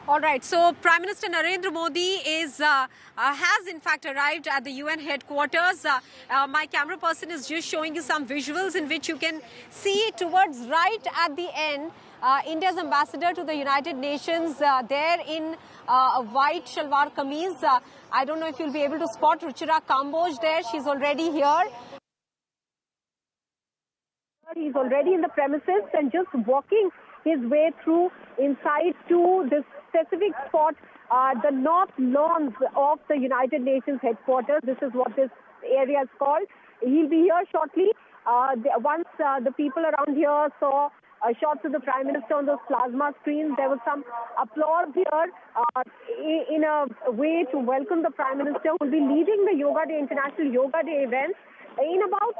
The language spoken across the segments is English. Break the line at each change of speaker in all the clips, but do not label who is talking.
All right, so Prime Minister Narendra Modi has in fact arrived at the UN headquarters. My camera person is just showing you some visuals in which you can see towards right at the end India's ambassador to the United Nations there in a white shalwar kameez. I don't know if you'll be able to spot Ruchira Kamboj there. She's already here. He's already in the premises and just walking his way through inside to this specific spot, the north lawns of the United Nations headquarters. This is what this area is called. He'll be here shortly. Once the people around here saw shots of the Prime Minister on those plasma screens, there was some applause here in a way to welcome the Prime Minister, who will be leading the Yoga Day, International Yoga Day event. In about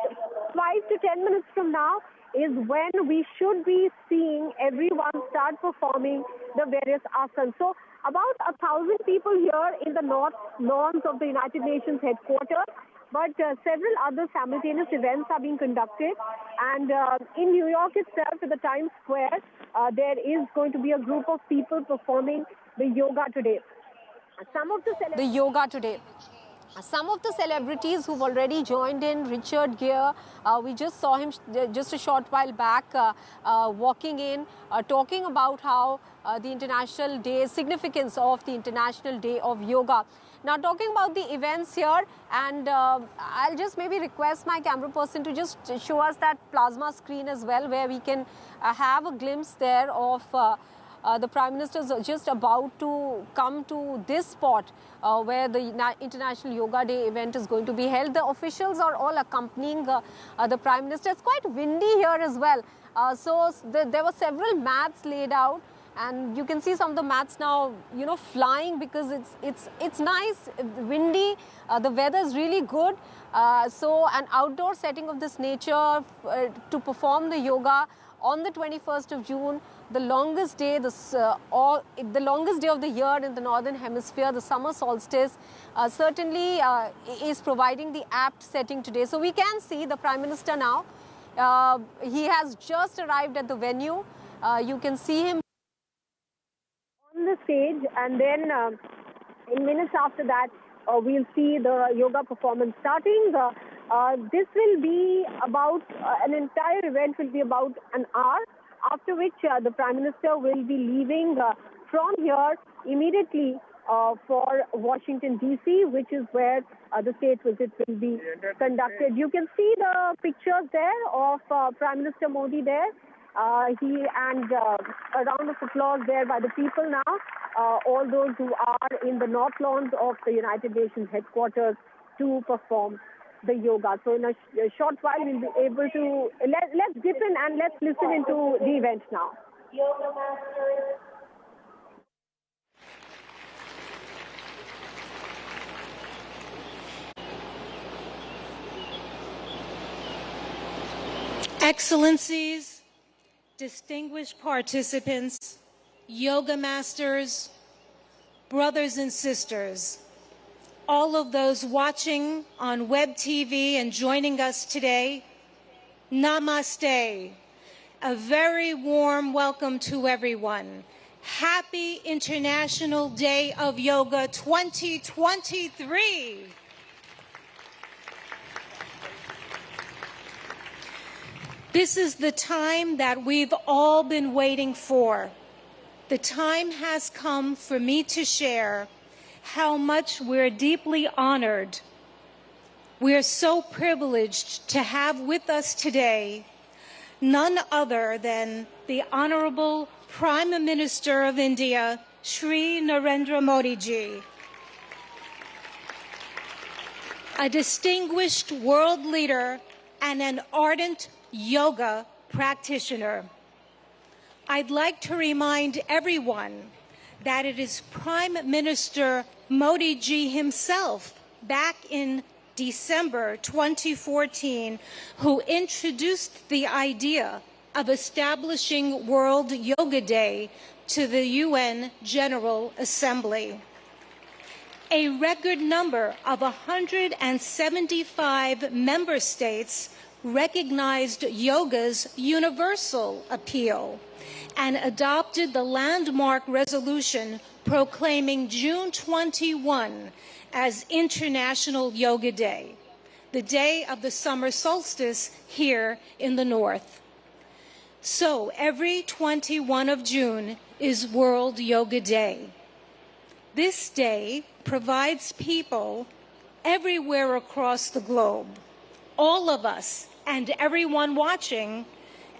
5 to 10 minutes from now is when we should be seeing everyone start performing the various asanas. So about 1,000 people here in the north lawns of the United Nations headquarters, but several other simultaneous events are being conducted. And in New York itself, at the Times Square, there is going to be a group of people performing the yoga today. Some of the celebrities who've already joined in, Richard Gere, we just saw him just a short while back walking in, talking about how the International Day, significance of the International Day of Yoga. Now, talking about the events here, and I'll just maybe request my camera person to just show us that plasma screen as well, where we can have a glimpse there of the Prime Minister is just about to come to this spot where the International Yoga Day event is going to be held. The officials are all accompanying the Prime Minister. It's quite windy here as well. So there were several mats laid out, and you can see some of the mats now, you know, flying because it's nice, windy. The weather is really good. So an outdoor setting of this nature to perform the yoga on the 21st of June, the longest day, the longest day of the year in the northern hemisphere, the summer solstice, certainly is providing the apt setting today. So we can see the Prime Minister now. He has just arrived at the venue. You can see him on the stage, and then in minutes after that, we'll see the yoga performance starting. This will be about, an entire event will be about an hour, after which the Prime Minister will be leaving from here immediately for Washington, D.C., which is where the state visit will be conducted. You can see the pictures there of Prime Minister Modi there. And a round of applause there by the people now, all those who are in the north lawns of the United Nations headquarters to perform the yoga. So in a short while we'll be able to, let's dip in and let's listen into the event now. Yoga masters.
Excellencies, distinguished participants, yoga masters, brothers and sisters, all of those watching on web TV and joining us today, namaste. A very warm welcome to everyone. Happy International Day of Yoga 2023. This is the time that we've all been waiting for. The time has come for me to share how much we're deeply honored. We're so privileged to have with us today none other than the Honorable Prime Minister of India, Shri Narendra Modi ji, a distinguished world leader and an ardent yoga practitioner. I'd like to remind everyone that it is Prime Minister Modi ji himself, back in December 2014, who introduced the idea of establishing World Yoga Day to the UN General Assembly. A record number of 175 member states recognized yoga's universal appeal and adopted the landmark resolution proclaiming June 21 as International Yoga Day, the day of the summer solstice here in the north. So every 21 of June is World Yoga Day. This day provides people everywhere across the globe, all of us and everyone watching,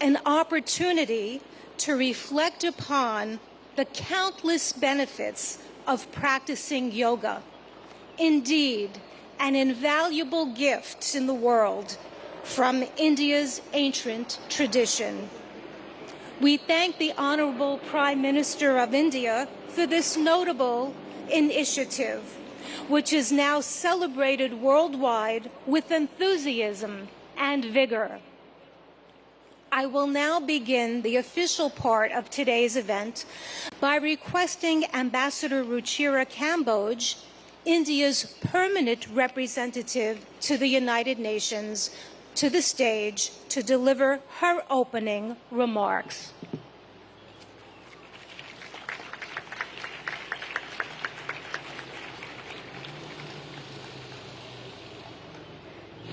an opportunity to reflect upon the countless benefits of practicing yoga. Indeed, an invaluable gift in the world from India's ancient tradition. We thank the Honorable Prime Minister of India for this notable initiative, which is now celebrated worldwide with enthusiasm and vigor. I will now begin the official part of today's event by requesting Ambassador Ruchira Kamboj, India's permanent representative to the United Nations, to the stage to deliver her opening remarks.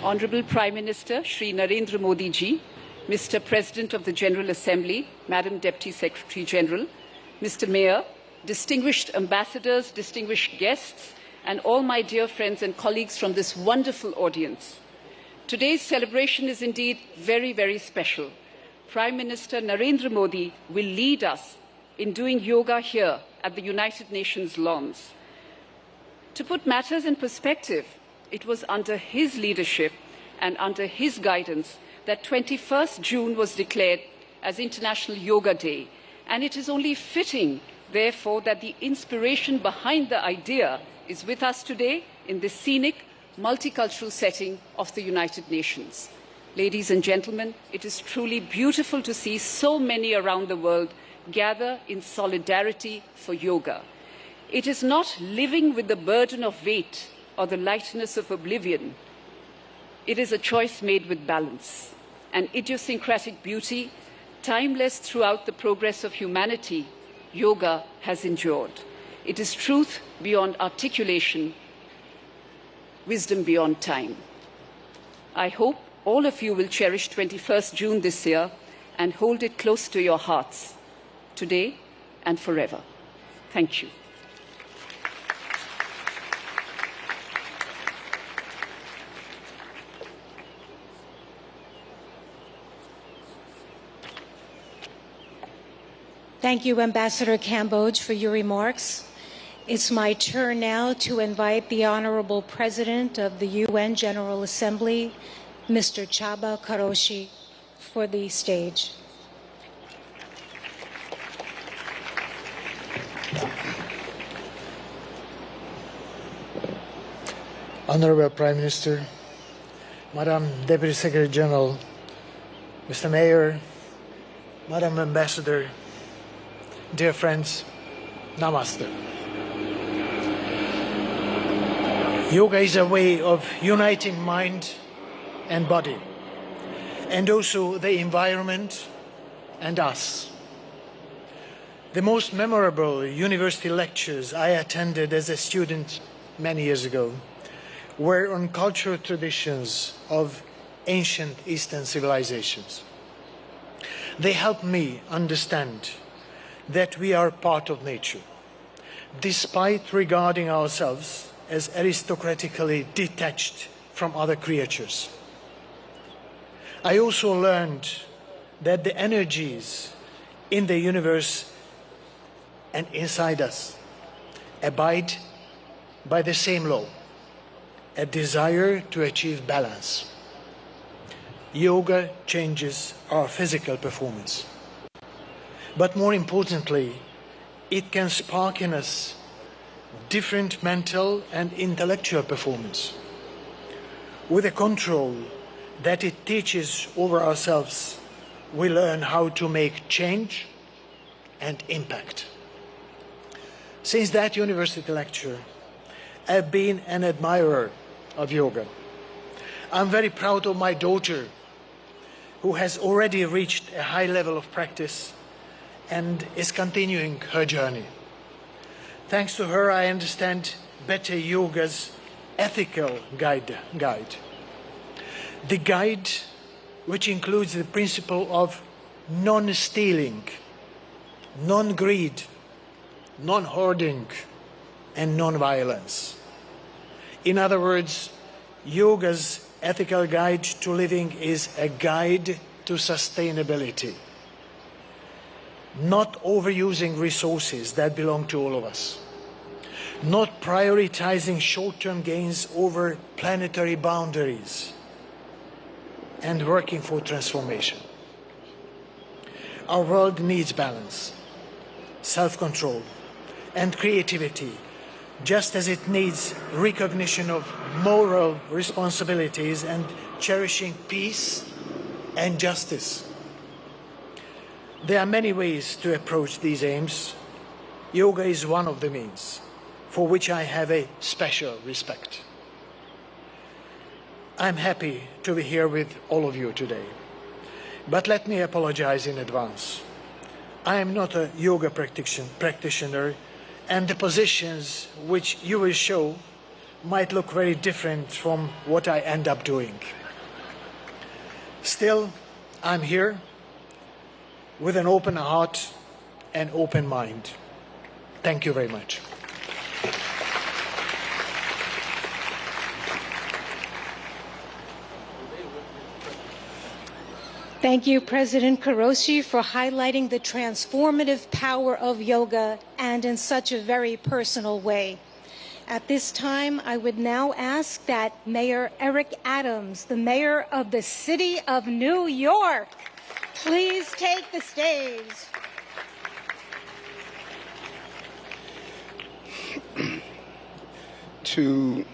Honorable Prime Minister Shri Narendra Modi ji, Mr. President of the General Assembly, Madam Deputy Secretary General, Mr. Mayor, distinguished ambassadors, distinguished guests, and all my dear friends and colleagues from this wonderful audience. Today's celebration is indeed very, very special. Prime Minister Narendra Modi will lead us in doing yoga here at the United Nations lawns. To put matters in perspective, it was under his leadership and under his guidance that 21st June was declared as International Yoga Day, and it is only fitting, therefore, that the inspiration behind the idea is with us today in this scenic, multicultural setting of the United Nations. Ladies and gentlemen, it is truly beautiful to see so many around the world gather in solidarity for yoga. It is not living with the burden of weight or the lightness of oblivion. It is a choice made with balance, an idiosyncratic beauty, timeless throughout the progress of humanity. Yoga has endured. It is truth beyond articulation, wisdom beyond time. I hope all of you will cherish 21st June this year and hold it close to your hearts, today and forever. Thank you.
Thank you, Ambassador Kamboj, for your remarks. It's my turn now to invite the Honorable President of the UN General Assembly, Mr. Chaba Karoshi, for the stage.
Honorable Prime Minister, Madam Deputy Secretary General, Mr. Mayor, Madam Ambassador, dear friends, Namaste. Yoga is a way of uniting mind and body, and also the environment and us. The most memorable university lectures I attended as a student many years ago were on cultural traditions of ancient Eastern civilizations. They helped me understand that we are part of nature, despite regarding ourselves as aristocratically detached from other creatures. I also learned that the energies in the universe and inside us abide by the same law, a desire to achieve balance. Yoga changes our physical performance. But more importantly, it can spark in us different mental and intellectual performance. With the control that it teaches over ourselves, we learn how to make change and impact. Since that university lecture, I've been an admirer of yoga. I'm very proud of my daughter, who has already reached a high level of practice and is continuing her journey. Thanks to her, I understand better yoga's ethical guide. The guide which includes the principle of non-stealing, non-greed, non-hoarding, and non-violence. In other words, yoga's ethical guide to living is a guide to sustainability, not overusing resources that belong to all of us, not prioritizing short-term gains over planetary boundaries, and working for transformation. Our world needs balance, self-control, and creativity, just as it needs recognition of moral responsibilities and cherishing peace and justice. There are many ways to approach these aims. Yoga is one of the means, for which I have a special respect. I'm happy to be here with all of you today, but let me apologize in advance. I am not a yoga practitioner, and the positions which you will show might look very different from what I end up doing. Still, I'm here with an open heart and open mind. Thank you very much.
Thank you, President Karoshi, for highlighting the transformative power of yoga and in such a very personal way. At this time, I would now ask that Mayor Eric Adams, the mayor of the city of New York, please take the stage.
To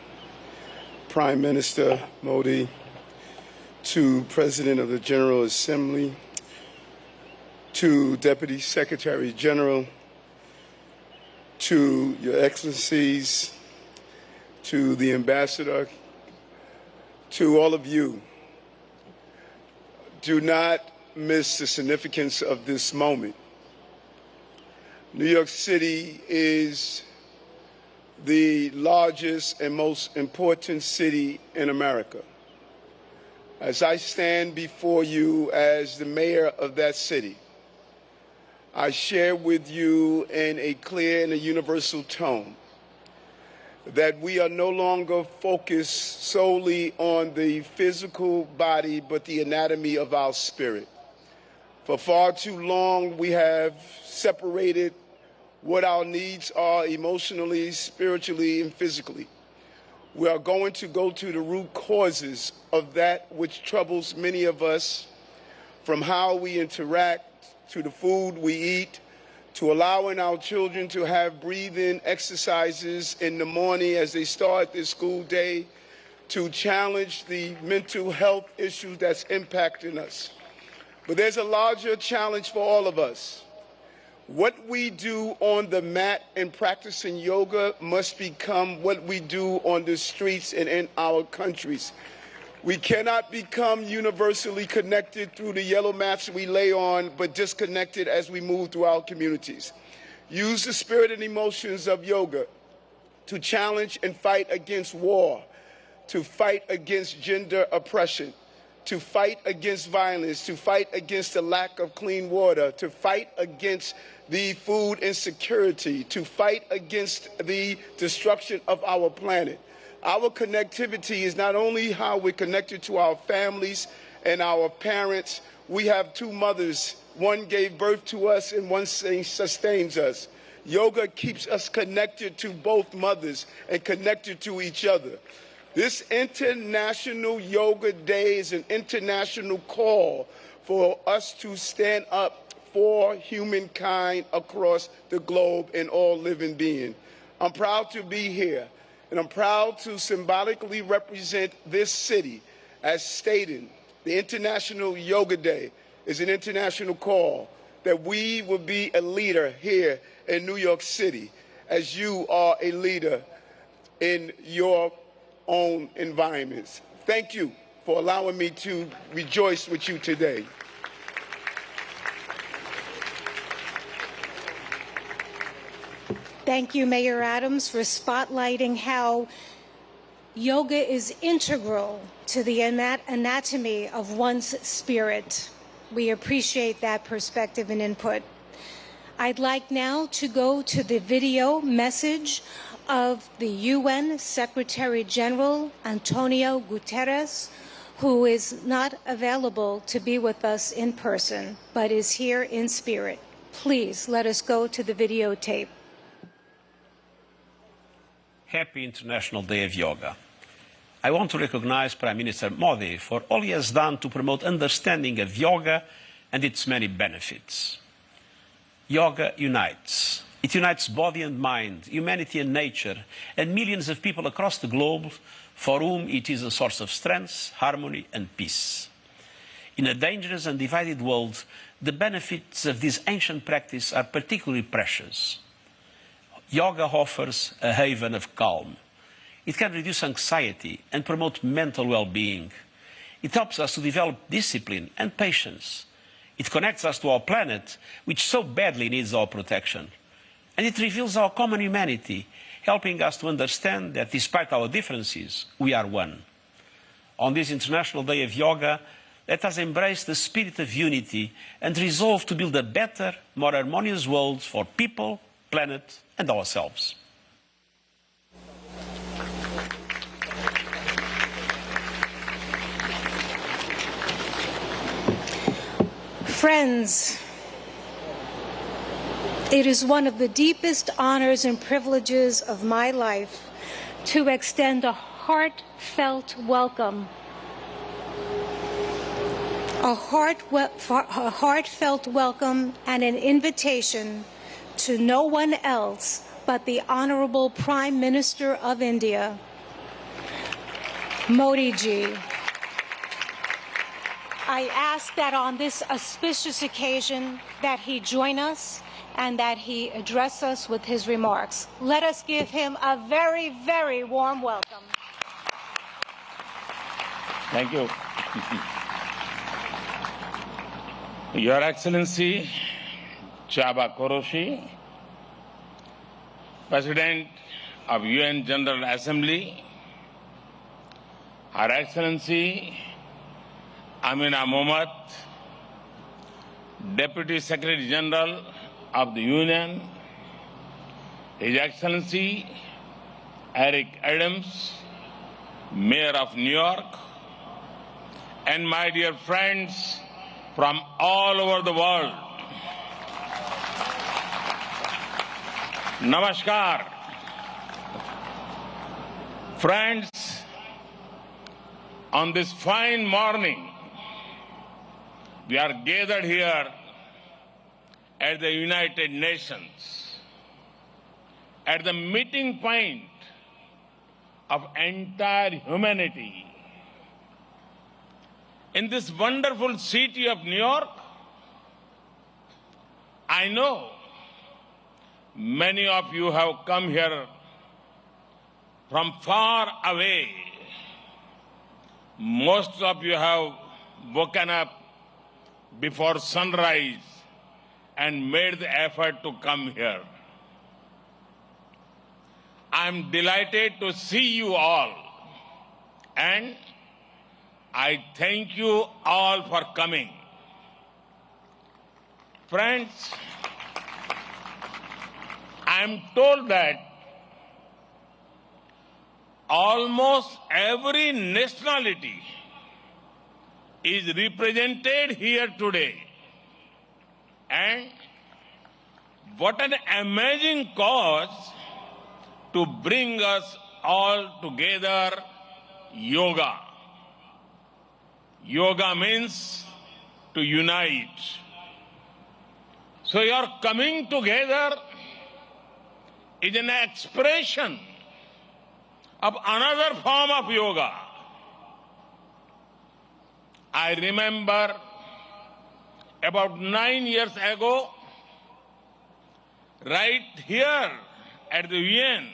Prime Minister Modi, to President of the General Assembly, to Deputy Secretary General, to Your Excellencies, to the Ambassador, to all of you, do not miss the significance of this moment. New York City is the largest and most important city in America. As I stand before you as the mayor of that city, I share with you in a clear and a universal tone that we are no longer focused solely on the physical body, but the anatomy of our spirit. For far too long, we have separated what our needs are emotionally, spiritually, and physically. We are going to go to the root causes of that which troubles many of us, from how we interact, to the food we eat, to allowing our children to have breathing exercises in the morning as they start their school day, to challenge the mental health issues that's impacting us. But there's a larger challenge for all of us. What we do on the mat in practicing yoga must become what we do on the streets and in our countries. We cannot become universally connected through the yellow mats we lay on, but disconnected as we move through our communities. Use the spirit and emotions of yoga to challenge and fight against war, to fight against gender oppression, to fight against violence, to fight against the lack of clean water, to fight against the food insecurity, to fight against the destruction of our planet. Our connectivity is not only how we're connected to our families and our parents. We have two mothers. One gave birth to us and one sustains us. Yoga keeps us connected to both mothers and connected to each other. This International Yoga Day is an international call for us to stand up for humankind across the globe and all living beings. I'm proud to be here, and I'm proud to symbolically represent this city as stating the International Yoga Day is an international call that we will be a leader here in New York City, as you are a leader in your own environments. Thank you for allowing me to rejoice with you today.
Thank you, Mayor Adams, for spotlighting how yoga is integral to the anatomy of one's spirit. We appreciate that perspective and input. I'd like now to go to the video message of the UN Secretary General Antonio Guterres, who is not available to be with us in person, but is here in spirit. Please let us go to the videotape.
Happy International Day of Yoga. I want to recognize Prime Minister Modi for all he has done to promote understanding of yoga and its many benefits. Yoga unites. It unites body and mind, humanity and nature, and millions of people across the globe for whom it is a source of strength, harmony and peace. In a dangerous and divided world, the benefits of this ancient practice are particularly precious. Yoga offers a haven of calm. It can reduce anxiety and promote mental well-being. It helps us to develop discipline and patience. It connects us to our planet, which so badly needs our protection. And it reveals our common humanity, helping us to understand that despite our differences, we are one. On this International Day of Yoga, let us embrace the spirit of unity and resolve to build a better, more harmonious world for people, planet, and ourselves.
Friends, it is one of the deepest honors and privileges of my life to extend a heartfelt welcome. A heartfelt welcome and an invitation to no one else but the Honorable Prime Minister of India, Modi ji. I ask that on this auspicious occasion that he join us and that he address us with his remarks. Let us give him a very, very warm welcome.
Thank you. Your Excellency, Chaba Koroshi, President of UN General Assembly, Her Excellency Amina Mohammed, Deputy Secretary General of the Union, His Excellency Eric Adams, Mayor of New York, and my dear friends from all over the world. Namaskar. Friends, on this fine morning, we are gathered here at the United Nations, at the meeting point of entire humanity. In this wonderful city of New York, I know many of you have come here from far away. Most of you have woken up before sunrise and made the effort to come here. I'm delighted to see you all, and I thank you all for coming. Friends, I'm told that almost every nationality is represented here today. And what an amazing cause to bring us all together, yoga. Yoga means to unite. So your coming together is an expression of another form of yoga. I remember about 9 years ago, right here at the UN,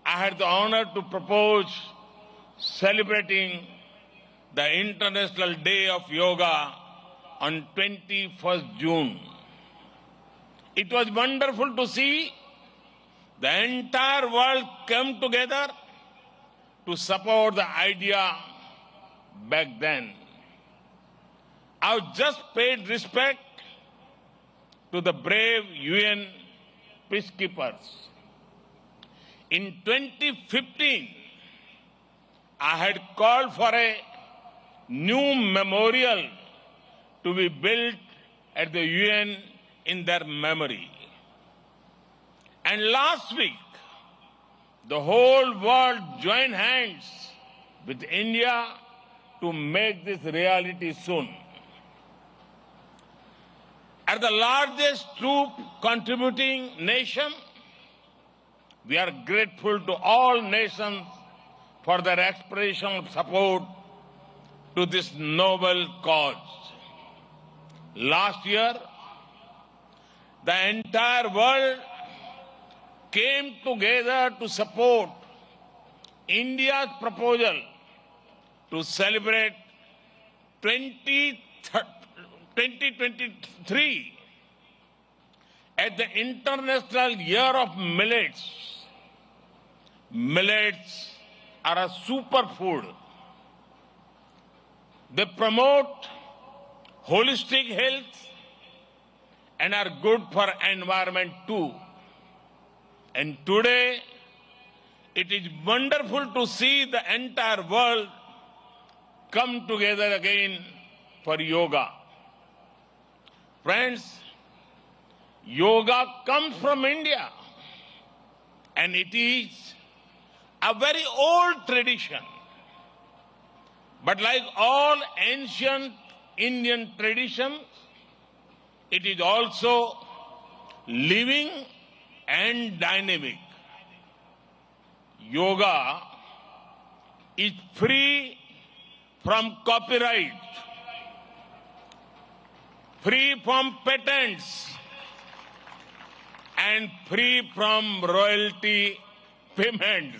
I had the honor to propose celebrating the International Day of Yoga on 21st June. It was wonderful to see The entire world came together to support the idea back then. I've just paid respect to the brave UN peacekeepers. In 2015, I had called for a new memorial to be built at the UN in their memory. And last week, the whole world joined hands with India to make this reality soon. As the largest troop contributing nation, we are grateful to all nations for their expression of support to this noble cause. Last year, the entire world came together to support India's proposal to celebrate 2023 as the International Year of Millets. Millets are a superfood. They promote holistic health and are good for environment too. And today, it is wonderful to see the entire world come together again for yoga. Friends, yoga comes from India, and it is a very old tradition. But like all ancient Indian traditions, it is also living and dynamic. Yoga is free from copyright, free from patents, and free from royalty payments.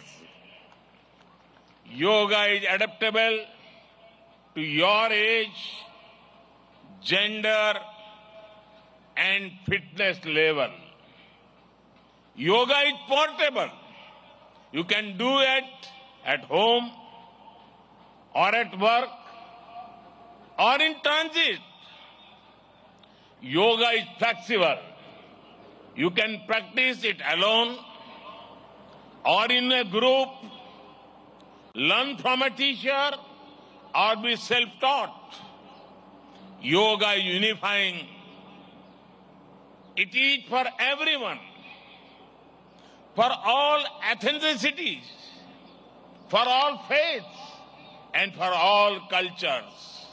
Yoga is adaptable to your age, gender, and fitness level. Yoga is portable. You can do it at home or at work or in transit. Yoga is flexible. You can practice it alone or in a group, learn from a teacher or be self-taught. Yoga is unifying. It is for everyone, for all ethnicities, for all faiths, and for all cultures.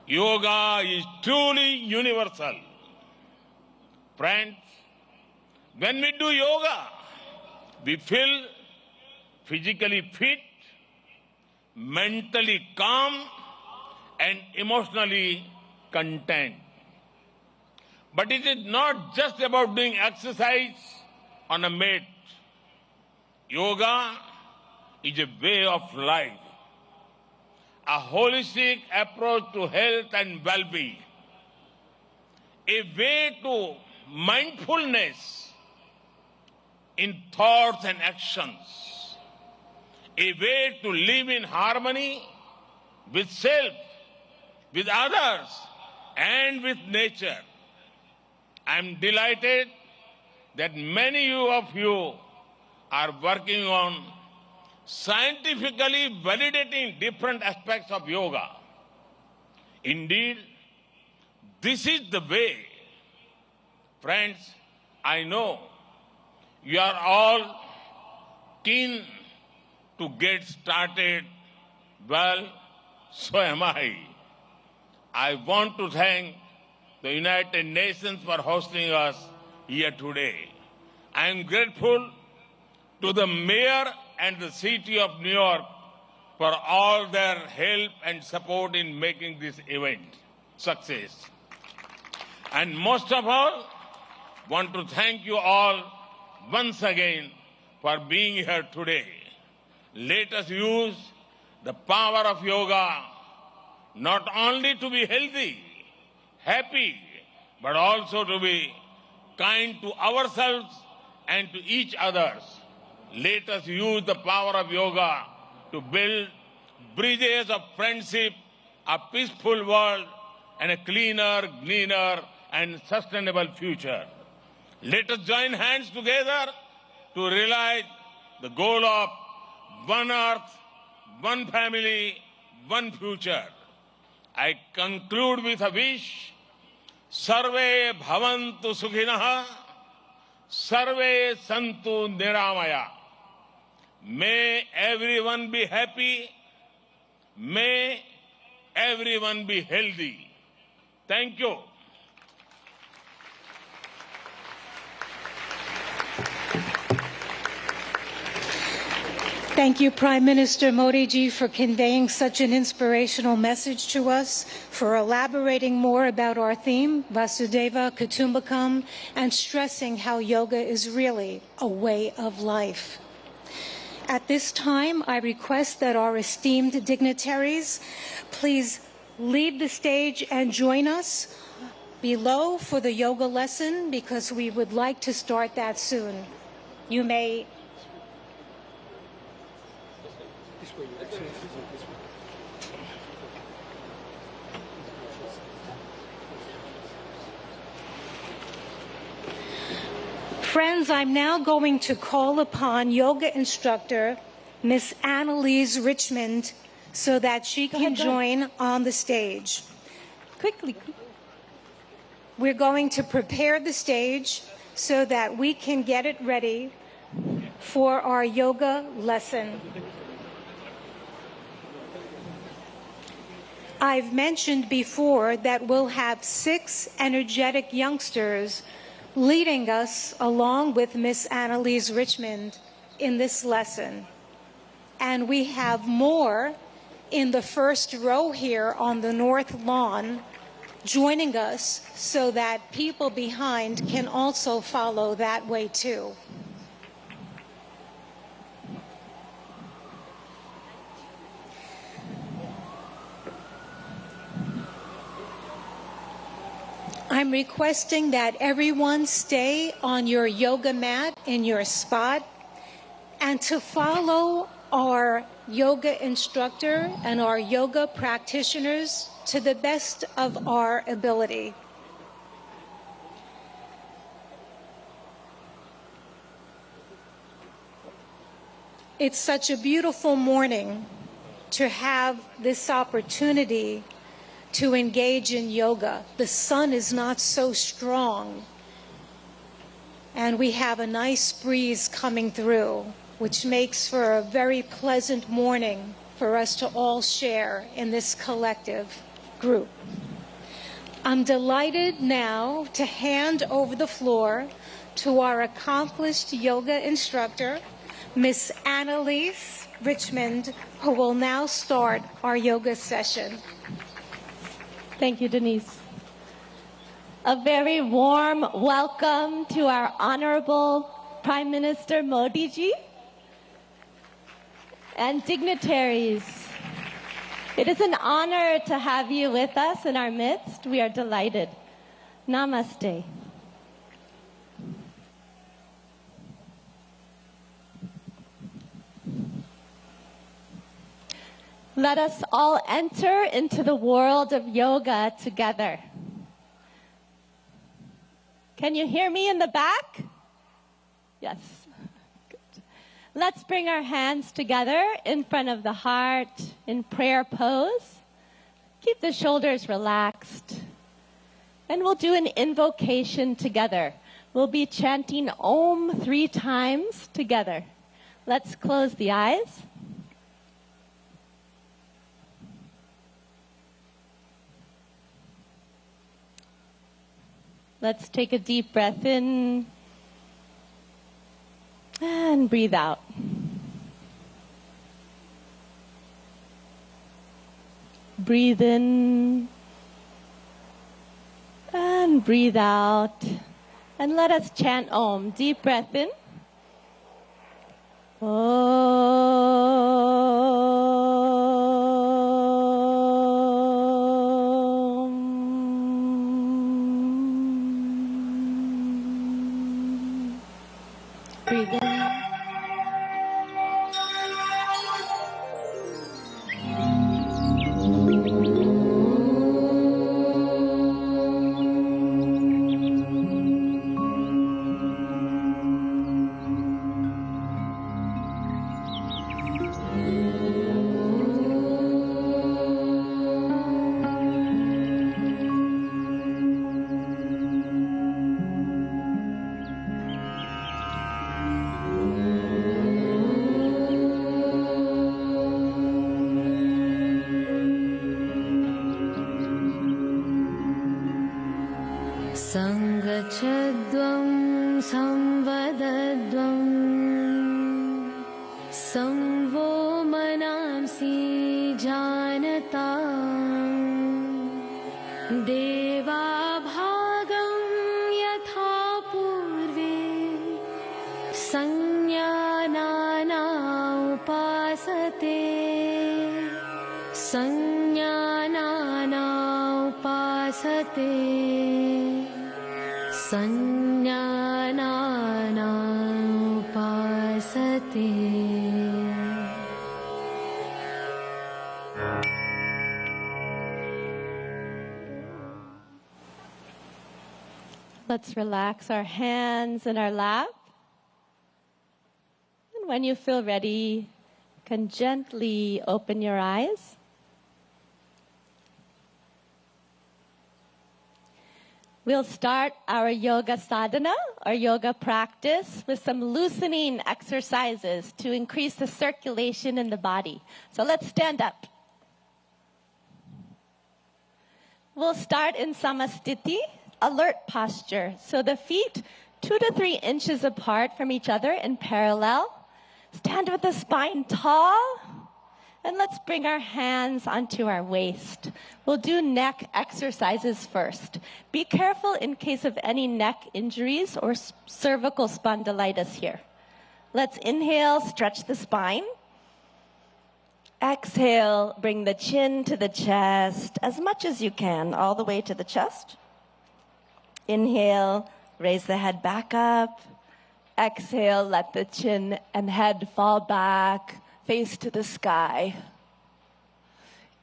Yoga is truly universal. Friends, when we do yoga, we feel physically fit, mentally calm, and emotionally content. But it is not just about doing exercise on a mat. Yoga is a way of life, a holistic approach to health and well-being, a way to mindfulness in thoughts and actions, a way to live in harmony with self, with others, and with nature. I am delighted that many of you are working on scientifically validating different aspects of yoga. Indeed, this is the way. Friends, I know you are all keen to get started. Well, so am I. I want to thank the United Nations for hosting us here today. I am grateful to the mayor and the city of New York for all their help and support in making this event success. And most of all, want to thank you all once again for being here today. Let us use the power of yoga not only to be healthy, happy, but also to be kind to ourselves and to each others. Let us use the power of yoga to build bridges of friendship, a peaceful world, and a cleaner, greener, and sustainable future. Let us join hands together to realize the goal of one earth, one family, one future. I conclude with a wish. Sarve bhavantu sukhinah, sarve santu niramaya. May everyone be happy. May everyone be healthy. Thank you.
Thank you, Prime Minister Modi ji, for conveying such an inspirational message to us, for elaborating more about our theme, Vasudeva Kutumbakam, and stressing how yoga is really a way of life. At this time, I request that our esteemed dignitaries please leave the stage and join us below for the yoga lesson, because we would like to start that soon. You may Friends, I'm now going to call upon yoga instructor Miss Annalise Richmond so that she can join on the stage. Quickly. We're going to prepare the stage so that we can get it ready for our yoga lesson. I've mentioned before that we'll have 6 energetic youngsters leading us along with Miss Annalise Richmond in this lesson. And we have more in the first row here on the north lawn joining us so that people behind can also follow that way too. I'm requesting that everyone stay on your yoga mat in your spot and to follow our yoga instructor and our yoga practitioners to the best of our ability. It's such a beautiful morning to have this opportunity to engage in yoga. The sun is not so strong, and we have a nice breeze coming through, which makes for a very pleasant morning for us to all share in this collective group. I'm delighted now to hand over the floor to our accomplished yoga instructor, Miss Annalise Richmond, who will now start our yoga session.
Thank you, Denise. A very warm welcome to our Honorable Prime Minister Modi ji and dignitaries. It is an honor to have you with us in our midst. We are delighted. Namaste. Let us all enter into the world of yoga together. Can you hear me in the back? Yes. Good. Let's bring our hands together in front of the heart in prayer pose. Keep the shoulders relaxed. And we'll do an invocation together. We'll be chanting Om 3 times together. Let's close the eyes. Let's take a deep breath in and breathe out. Breathe in and breathe out. And let us chant Om. Deep breath in.
गच्छध्वं संवदध्वं संवो मनांसि जानता देवाभागं यथा पूर्वे संज्ञानाना उपासते संज्ञानाना उपासते संज्ञानाना उपासते.
Let's relax our hands in our lap. And when you feel ready, you can gently open your eyes. We'll start our yoga sadhana, or yoga practice, with some loosening exercises to increase the circulation in the body. So let's stand up. We'll start in samastiti, alert posture. So the feet 2 to 3 inches apart from each other in parallel. Stand with the spine tall. And let's bring our hands onto our waist. We'll do neck exercises first. Be careful in case of any neck injuries or cervical spondylitis here. Let's inhale, stretch the spine. Exhale, bring the chin to the chest as much as you can, all the way to the chest. Inhale, raise the head back up. Exhale, let the chin and head fall back, face to the sky.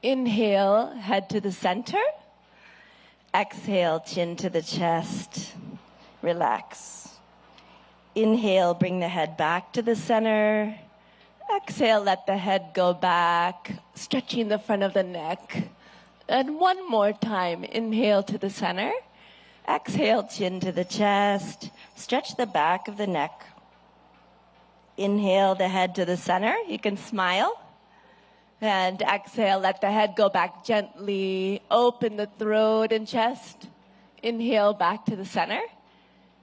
Inhale, head to the center. Exhale, chin to the chest. Relax. Inhale, bring the head back to the center. Exhale, let the head go back, stretching the front of the neck. And one more time, inhale to the center. Exhale, chin to the chest. Stretch the back of the neck. Inhale the head to the center. You can smile. And exhale, let the head go back gently. Open the throat and chest. Inhale back to the center.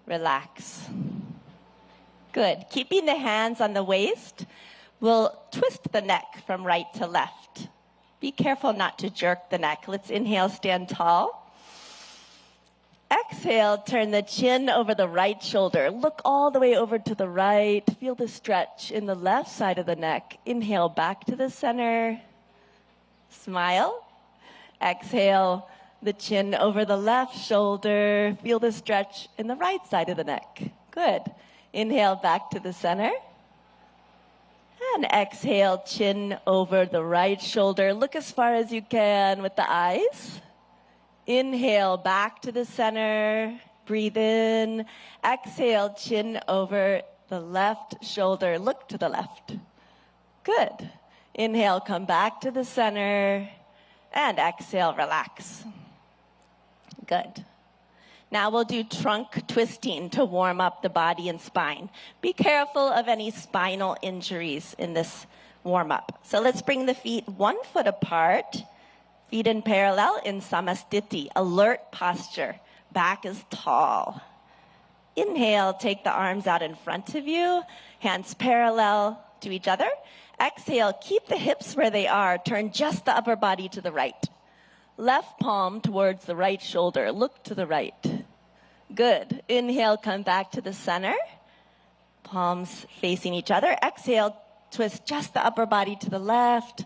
Relax. Good. Keeping the hands on the waist, we'll twist the neck from right to left. Be careful not to jerk the neck. Let's inhale, stand tall. Exhale, turn the chin over the right shoulder. Look all the way over to the right. Feel the stretch in the left side of the neck. Inhale back to the center. Smile. Exhale, the chin over the left shoulder. Feel the stretch in the right side of the neck. Good. Inhale back to the center. And exhale, chin over the right shoulder. Look as far as you can with the eyes. Inhale, back to the center. Breathe in. Exhale, chin over the left shoulder. Look to the left. Good. Inhale, come back to the center. And exhale, relax. Good. Now we'll do trunk twisting to warm up the body and spine. Be careful of any spinal injuries in this warm-up. So let's bring the feet 1 foot apart. Feet in parallel in samastiti, alert posture. Back is tall. Inhale, take the arms out in front of you. Hands parallel to each other. Exhale, keep the hips where they are. Turn just the upper body to the right. Left palm towards the right shoulder. Look to the right. Good. Inhale, come back to the center. Palms facing each other. Exhale, twist just the upper body to the left.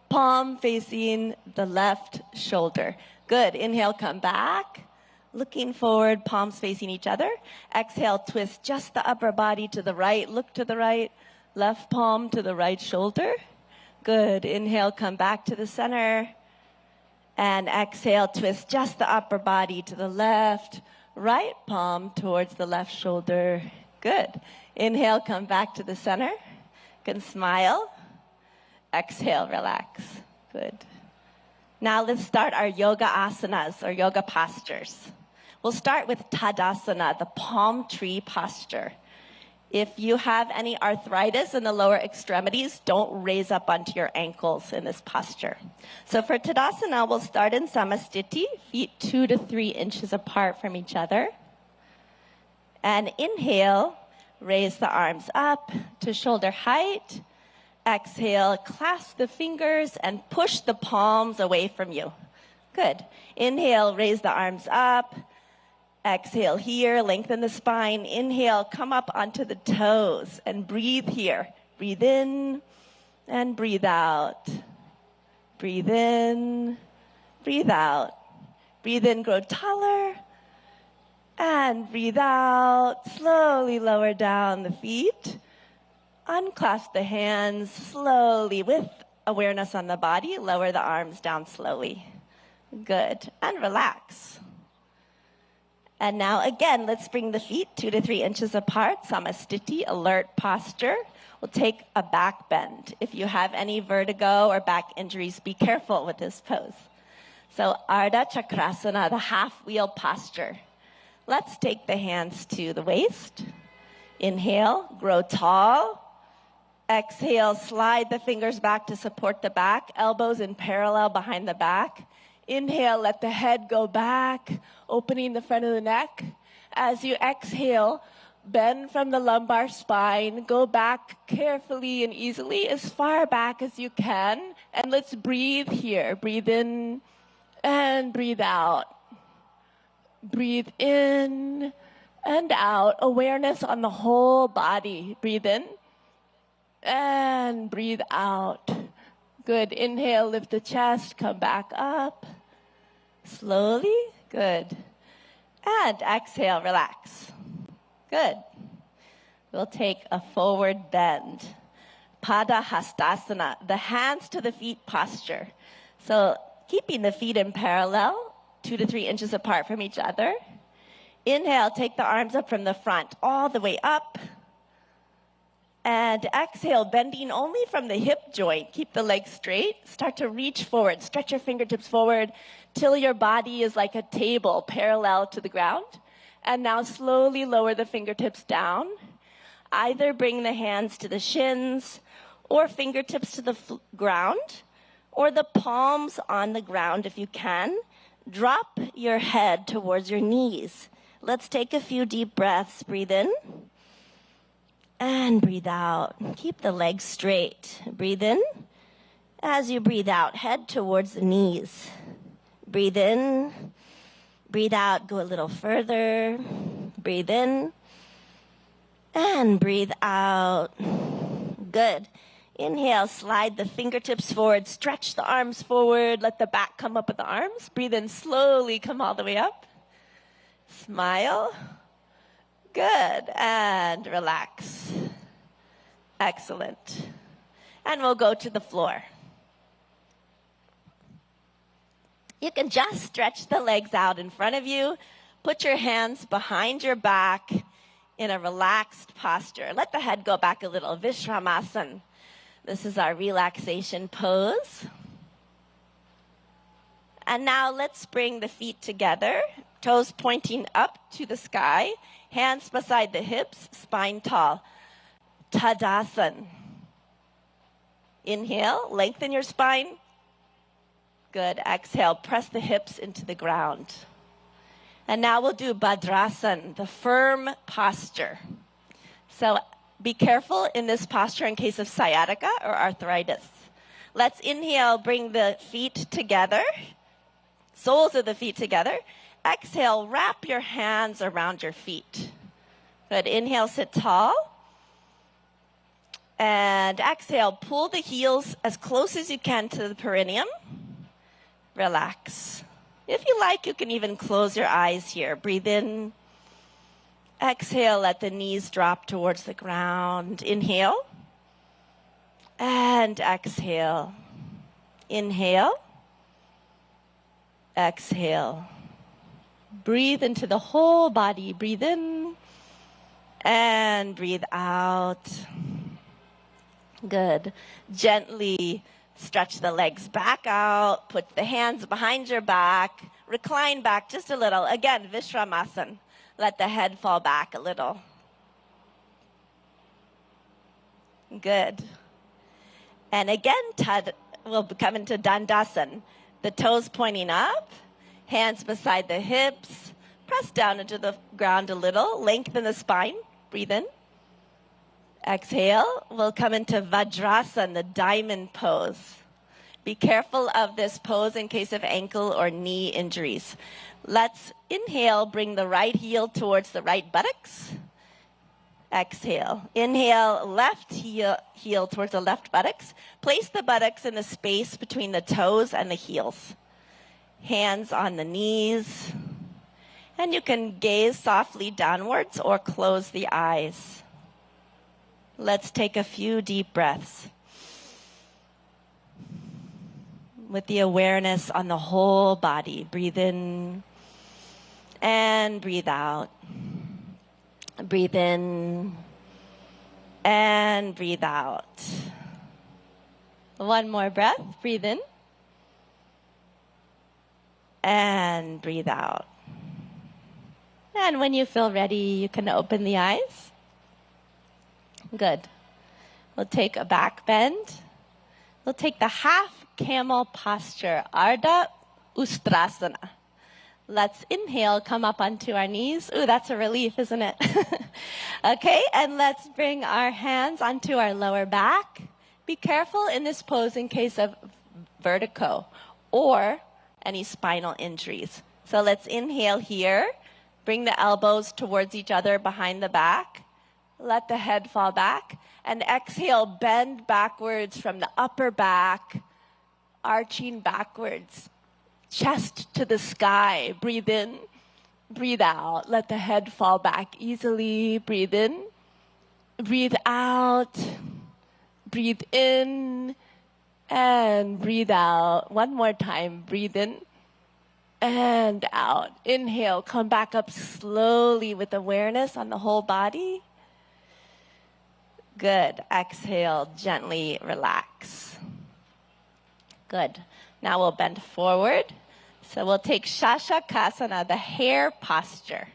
Palm facing the left shoulder. Good. Inhale, come back. Looking forward, palms facing each other. Exhale, twist just the upper body to the right. Look to the right. Left palm to the right shoulder. Good. Inhale, come back to the center. And exhale, twist just the upper body to the left. Right palm towards the left shoulder. Good. Inhale, come back to the center. You can smile. Exhale, relax. Good. Now let's start our yoga asanas, or yoga postures. We'll start with Tadasana, the palm tree posture. If you have any arthritis in the lower extremities, don't raise up onto your ankles in this posture. So for Tadasana, we'll start in Samastiti, feet 2 to 3 inches apart from each other. And inhale, raise the arms up to shoulder height. Exhale, clasp the fingers and push the palms away from you. Good. Inhale, raise the arms up. Exhale here, lengthen the spine. Inhale, come up onto the toes and breathe here. Breathe in and breathe out. Breathe in, breathe out. Breathe in, grow taller. And breathe out, slowly lower down the feet. Unclasp the hands slowly with awareness on the body. Lower the arms down slowly. Good. And relax. And now again, let's bring the feet 2 to 3 inches apart. Samastiti, alert posture. We'll take a back bend. If you have any vertigo or back injuries, be careful with this pose. So Ardha Chakrasana, the half wheel posture. Let's take the hands to the waist. Inhale, grow tall. Exhale, slide the fingers back to support the back, elbows in parallel behind the back. Inhale, let the head go back, opening the front of the neck. As you exhale, bend from the lumbar spine, go back carefully and easily as far back as you can. And let's breathe here. Breathe in and breathe out. Breathe in and out. Awareness on the whole body. Breathe in and breathe out. Good. Inhale, lift the chest, come back up. Slowly. Good. And exhale, relax. Good. We'll take a forward bend. Pada Hastasana, the hands to the feet posture. So keeping the feet in parallel, 2 to 3 inches apart from each other. Inhale, take the arms up from the front, all the way up. And exhale, bending only from the hip joint. Keep the legs straight. Start to reach forward. Stretch your fingertips forward till your body is like a table parallel to the ground. And now slowly lower the fingertips down. Either bring the hands to the shins or fingertips to the ground or the palms on the ground if you can. Drop your head towards your knees. Let's take a few deep breaths. Breathe in. And breathe out. Keep the legs straight. Breathe in. As you breathe out, head towards the knees. Breathe in. Breathe out. Go a little further. Breathe in. And breathe out. Good. Inhale, slide the fingertips forward. Stretch the arms forward. Let the back come up with the arms. Breathe in slowly. Come all the way up. Smile. Good. And relax. Excellent. And we'll go to the floor. You can just stretch the legs out in front of you. Put your hands behind your back in a relaxed posture. Let the head go back a little. Vishramasana. This is our relaxation pose. And now let's bring the feet together. Toes pointing up to the sky. Hands beside the hips, spine tall. Tadasana. Inhale, lengthen your spine. Good. Exhale, press the hips into the ground. And now we'll do Bhadrasana, the firm posture. So be careful in this posture in case of sciatica or arthritis. Let's inhale, bring the feet together, soles of the feet together. Exhale, wrap your hands around your feet. Good. Inhale, sit tall. And exhale, pull the heels as close as you can to the perineum. Relax. If you like, you can even close your eyes here. Breathe in. Exhale, let the knees drop towards the ground. Inhale. And exhale. Inhale. Exhale. Breathe into the whole body. Breathe in. And breathe out. Good. Gently stretch the legs back out. Put the hands behind your back. Recline back just a little. Again, Vishramasana. Let the head fall back a little. Good. And again, we'll come into Dandasana. The toes pointing up. Hands beside the hips. Press down into the ground a little. Lengthen the spine. Breathe in. Exhale. We'll come into Vajrasana, the diamond pose. Be careful of this pose in case of ankle or knee injuries. Let's inhale, bring the right heel towards the right buttocks. Exhale. Inhale, left heel towards the left buttocks. Place the buttocks in the space between the toes and the heels. Hands on the knees. And you can gaze softly downwards or close the eyes. Let's take a few deep breaths with the awareness on the whole body. Breathe in and breathe out. Breathe in and breathe out. One more breath. Breathe in and breathe out. And when you feel ready, you can open the eyes. Good. We'll take a back bend. We'll take the half camel posture, Ardha Ustrasana. Let's inhale, come up onto our knees. Ooh, that's a relief, isn't it? Okay, and let's bring our hands onto our lower back. Be careful in this pose in case of vertigo or any spinal injuries. So let's inhale here. Bring the elbows towards each other behind the back. Let the head fall back. And exhale, bend backwards from the upper back, arching backwards. Chest to the sky. Breathe in, breathe out. Let the head fall back easily. Breathe in, breathe out. Breathe in and breathe out. One more time. Breathe in and out. Inhale, come back up slowly with awareness on the whole body. Good. Exhale, gently relax. Good. Now we'll bend forward. So we'll take Shashakasana, the hare posture.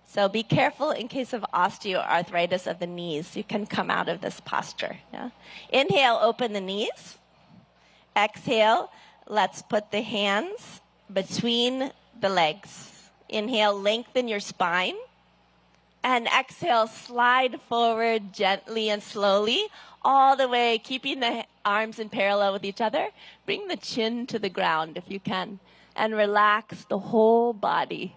So be careful in case of osteoarthritis of the knees. You can come out of this posture. Yeah? Inhale, open the knees. Exhale, let's put the hands between the legs. Inhale, lengthen your spine. And exhale, slide forward gently and slowly, all the way, keeping the arms in parallel with each other. Bring the chin to the ground if you can, and relax the whole body.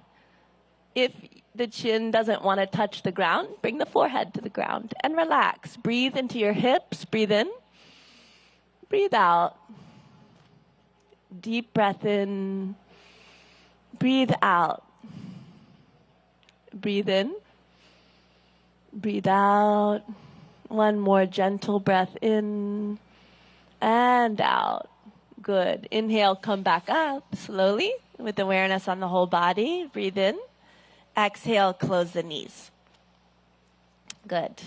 If the chin doesn't want to touch the ground, bring the forehead to the ground and relax. Breathe into your hips. Breathe in. Breathe out. Deep breath in. Breathe out. Breathe in. Breathe out. One more gentle breath in and out. Good. Inhale, come back up slowly with awareness on the whole body. Breathe in. Exhale, close the knees. Good.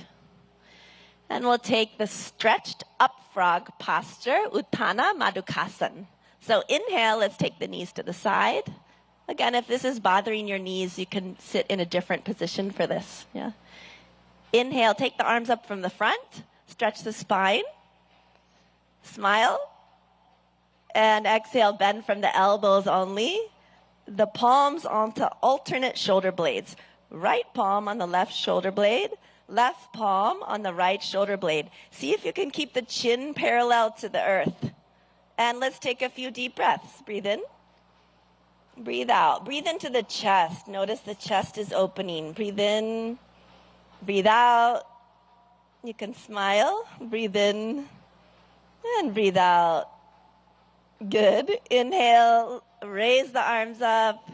And we'll take the stretched up frog posture, Uttana Madhukasana. So inhale, let's take the knees to the side. Again, if this is bothering your knees, you can sit in a different position for this. Yeah. Inhale, take the arms up from the front, stretch the spine, smile, and exhale, bend from the elbows only. The palms onto alternate shoulder blades. Right palm on the left shoulder blade, left palm on the right shoulder blade. See if you can keep the chin parallel to the earth. And let's take a few deep breaths. Breathe in. Breathe out. Breathe into the chest. Notice the chest is opening. Breathe in. Breathe out. You can smile. Breathe in and breathe out. Good. Inhale. Raise the arms up.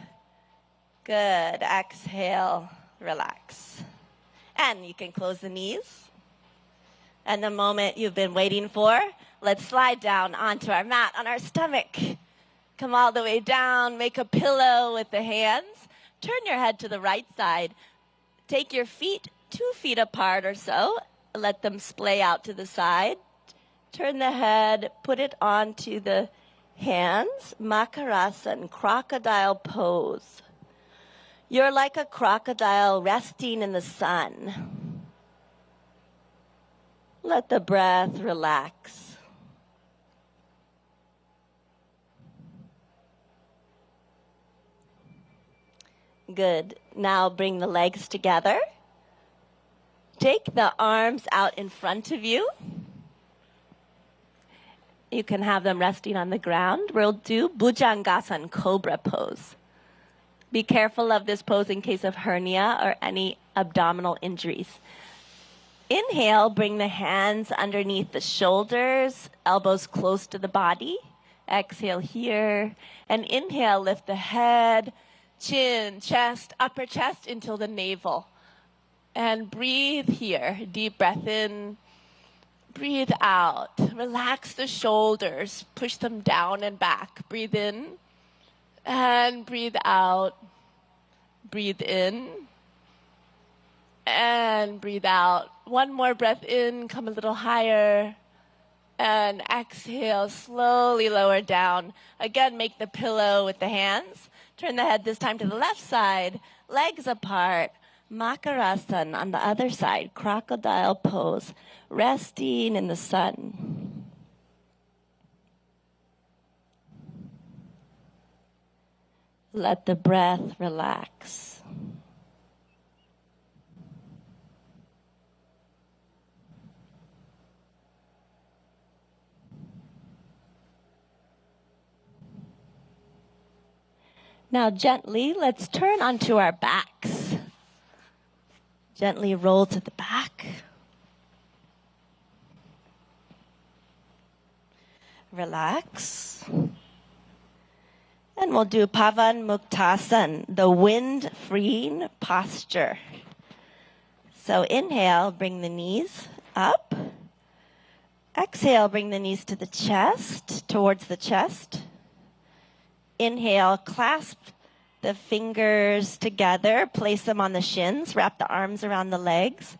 Good. Exhale. Relax. And you can close the knees. And the moment you've been waiting for, let's slide down onto our mat on our stomach. Come all the way down. Make a pillow with the hands. Turn your head to the right side. Take your feet 2 feet apart or so. Let them splay out to the side. Turn the head, put it onto the hands. Makarasana, crocodile pose. You're like a crocodile resting in the sun. Let the breath relax. Good. Now bring the legs together. Take the arms out in front of you. You can have them resting on the ground. We'll do Bhujangasana, cobra pose. Be careful of this pose in case of hernia or any abdominal injuries. Inhale, bring the hands underneath the shoulders, elbows close to the body. Exhale here. And inhale, lift the head, chin, chest, upper chest until the navel. And breathe here. Deep breath in. Breathe out. Relax the shoulders. Push them down and back. Breathe in. And breathe out. Breathe in. And breathe out. One more breath in. Come a little higher. And exhale. Slowly lower down. Again, make the pillow with the hands. Turn the head this time to the left side. Legs apart. Makarasana on the other side, crocodile pose, resting in the sun. Let the breath relax. Now gently, let's turn onto our backs. Gently roll to the back. Relax. And we'll do Pavan Muktasana, the wind-freeing posture. So inhale, bring the knees up. Exhale, bring the knees to the chest, towards the chest. Inhale, clasp the fingers together, place them on the shins, wrap the arms around the legs.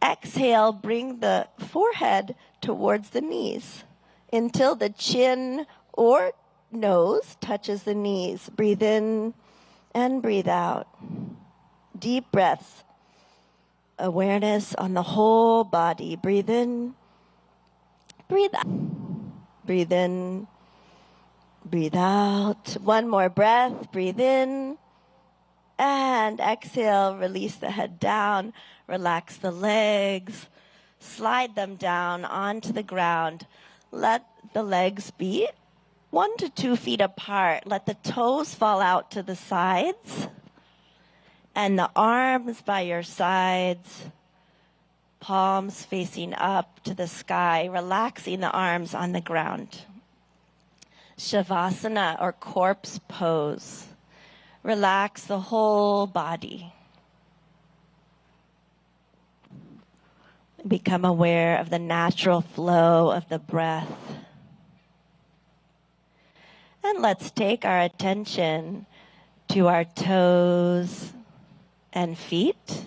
Exhale, bring the forehead towards the knees until the chin or nose touches the knees. Breathe in and breathe out. Deep breaths. Awareness on the whole body. Breathe in, breathe out. Breathe in. Breathe out. One more breath. Breathe in. And exhale. Release the head down. Relax the legs. Slide them down onto the ground. Let the legs be 1 to 2 feet apart. Let the toes fall out to the sides. And the arms by your sides. Palms facing up to the sky. Relaxing the arms on the ground. Shavasana or corpse pose. Relax the whole body. Become aware of the natural flow of the breath. And let's take our attention to our toes and feet,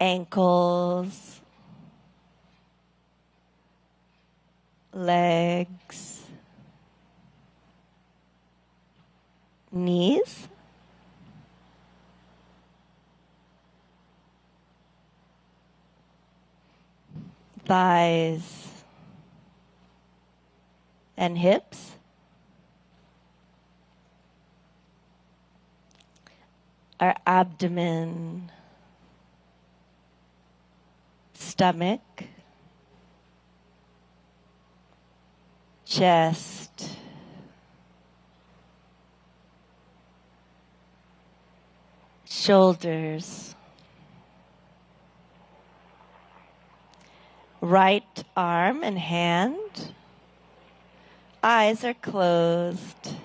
ankles, legs, knees, thighs, and hips, our abdomen, stomach, chest, shoulders, right arm and hand, eyes are closed,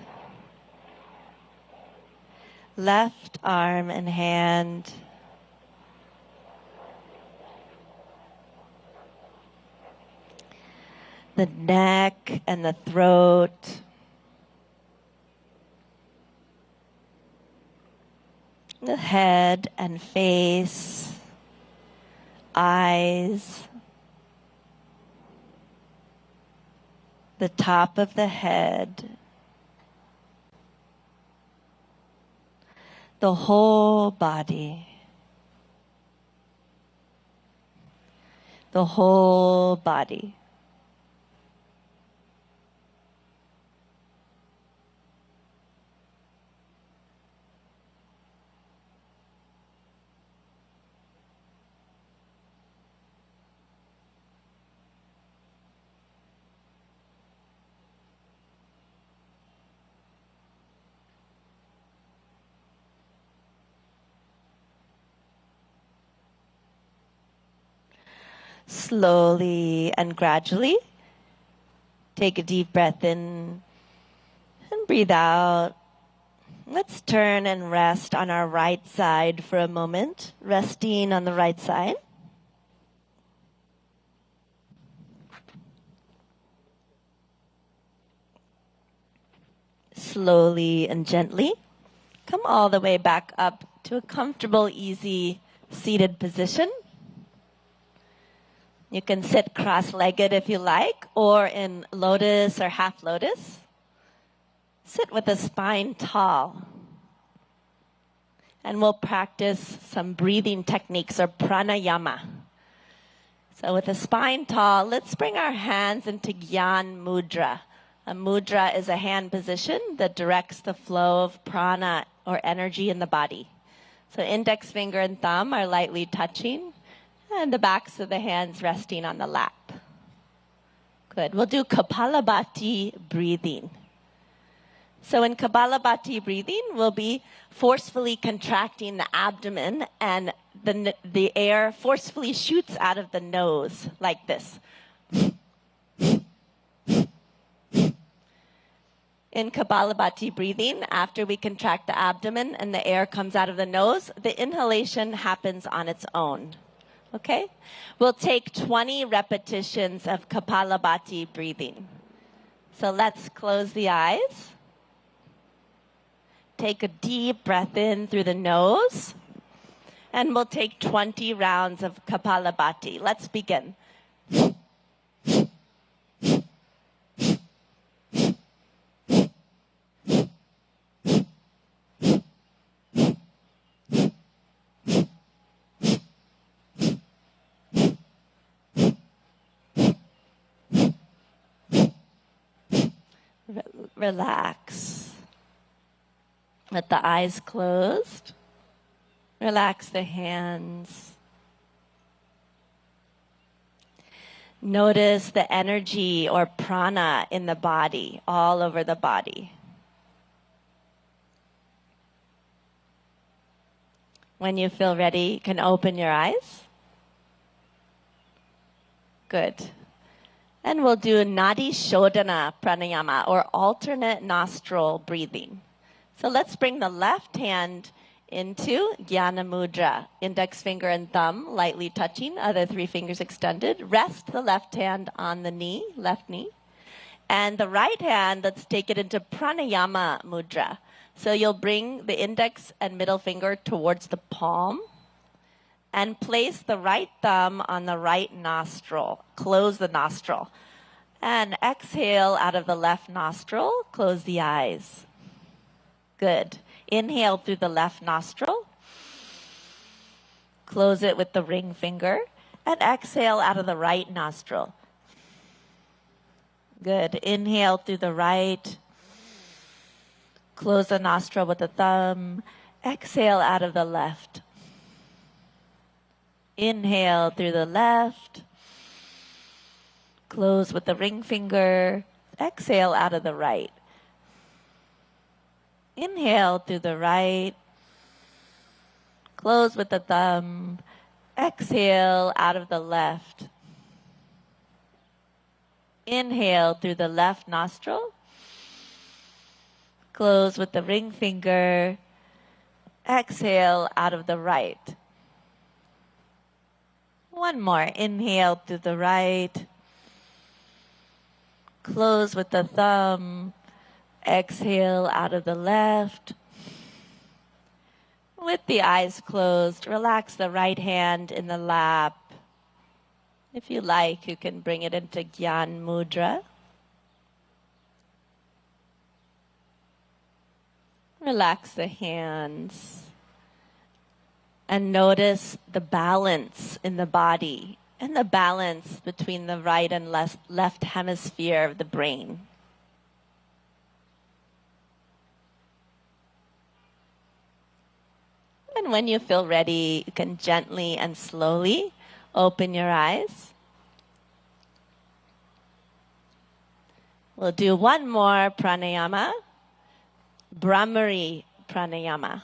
left arm and hand, the neck and the throat, the head and face, eyes, the top of the head, the whole body, the whole body. Slowly and gradually, take a deep breath in and breathe out. Let's turn and rest on our right side for a moment, resting on the right side. Slowly and gently, come all the way back up to a comfortable, easy seated position. You can sit cross-legged if you like, or in lotus or half lotus. Sit with the spine tall. And we'll practice some breathing techniques or pranayama. So with the spine tall, let's bring our hands into Gyan Mudra. A mudra is a hand position that directs the flow of prana or energy in the body. So index finger and thumb are lightly touching, and the backs of the hands resting on the lap. Good. We'll do Kapalabhati breathing. So in Kapalabhati breathing, we'll be forcefully contracting the abdomen, and the air forcefully shoots out of the nose like this. In Kapalabhati breathing, after we contract the abdomen and the air comes out of the nose, the inhalation happens on its own. Okay? We'll take 20 repetitions of Kapalabhati breathing. So let's close the eyes. Take a deep breath in through the nose. And we'll take 20 rounds of Kapalabhati. Let's begin. Relax. With the eyes closed, relax the hands. Notice the energy or prana in the body, all over the body. When you feel ready, you can open your eyes. Good. And we'll do Nadi Shodhana Pranayama, or alternate nostril breathing. So let's bring the left hand into Jnana Mudra. Index finger and thumb lightly touching, other three fingers extended. Rest the left hand on the knee, left knee. And the right hand, let's take it into Pranayama Mudra. So you'll bring the index and middle finger towards the palm and place the right thumb on the right nostril. Close the nostril. And exhale out of the left nostril. Close the eyes. Good. Inhale through the left nostril. Close it with the ring finger. And exhale out of the right nostril. Good. Inhale through the right. Close the nostril with the thumb. Exhale out of the left. Inhale through the left. Close with the ring finger. Exhale out of the right. Inhale through the right. Close with the thumb. Exhale out of the left. Inhale through the left nostril. Close with the ring finger. Exhale out of the right. One more. Inhale through the right. Close with the thumb. Exhale out of the left. With the eyes closed, relax the right hand in the lap. If you like, you can bring it into Gyan Mudra. Relax the hands. And notice the balance in the body and the balance between the right and left hemisphere of the brain. And when you feel ready, you can gently and slowly open your eyes. We'll do one more pranayama, Brahmari pranayama.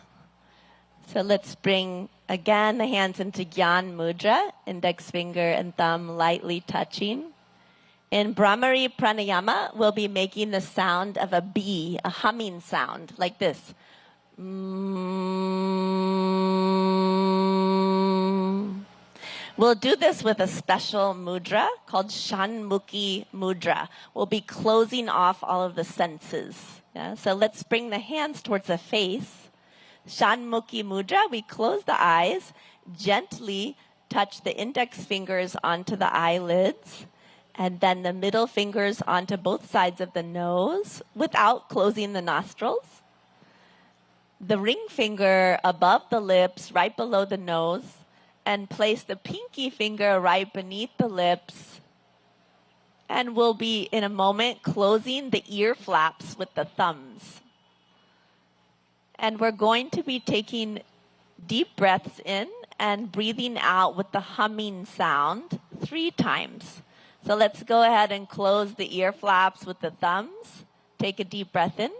So let's bring Again, the hands into Gyan Mudra, index finger and thumb lightly touching. In Brahmari Pranayama, we'll be making the sound of a bee, a humming sound, like this. We'll do this with a special mudra called Shanmukhi Mudra. We'll be closing off all of the senses. Yeah? So let's bring the hands towards the face. Shanmukhi Mudra, we close the eyes, gently touch the index fingers onto the eyelids, and then the middle fingers onto both sides of the nose without closing the nostrils. The ring finger above the lips, right below the nose, and place the pinky finger right beneath the lips. And we'll be, in a moment, closing the ear flaps with the thumbs. And we're going to be taking deep breaths in and breathing out with the humming sound 3 times. So let's go ahead and close the ear flaps with the thumbs. Take a deep breath in.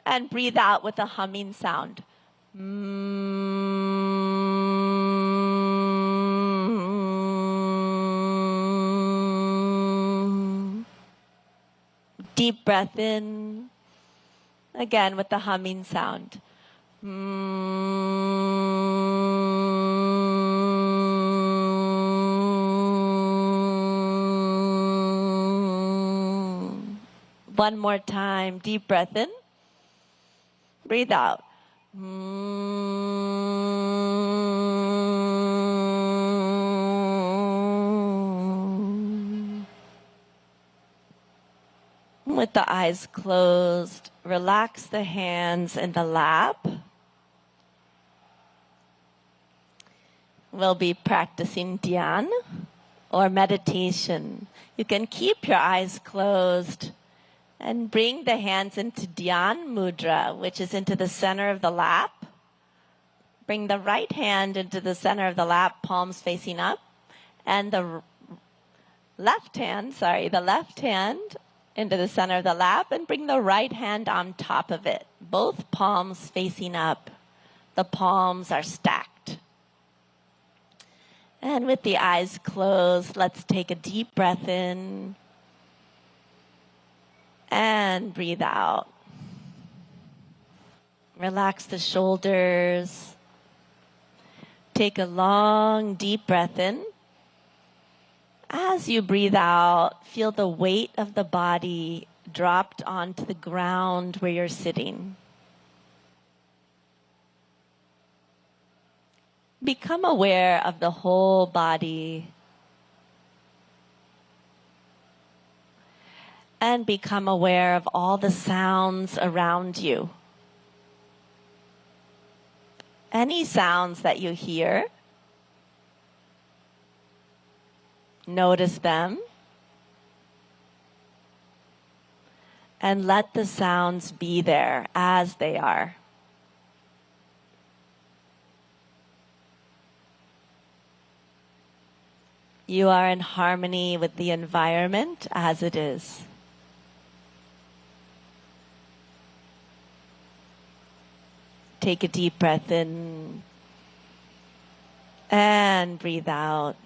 And breathe out with a humming sound. Deep breath in. Again with the humming sound. One more time. Deep breath in. Breathe out. With the eyes closed, relax the hands in the lap. We'll be practicing dhyan or meditation. You can keep your eyes closed and bring the hands into dhyan mudra, which is into the center of the lap. Bring the right hand into the center of the lap, palms facing up, and the left hand into the center of the lap, and bring the right hand on top of it. Both palms facing up. The palms are stacked. And with the eyes closed, let's take a deep breath in. And breathe out. Relax the shoulders. Take a long, deep breath in. As you breathe out, feel the weight of the body dropped onto the ground where you're sitting. Become aware of the whole body. And become aware of all the sounds around you. Any sounds that you hear, notice them. And let the sounds be there as they are. You are in harmony with the environment as it is. Take a deep breath in and breathe out.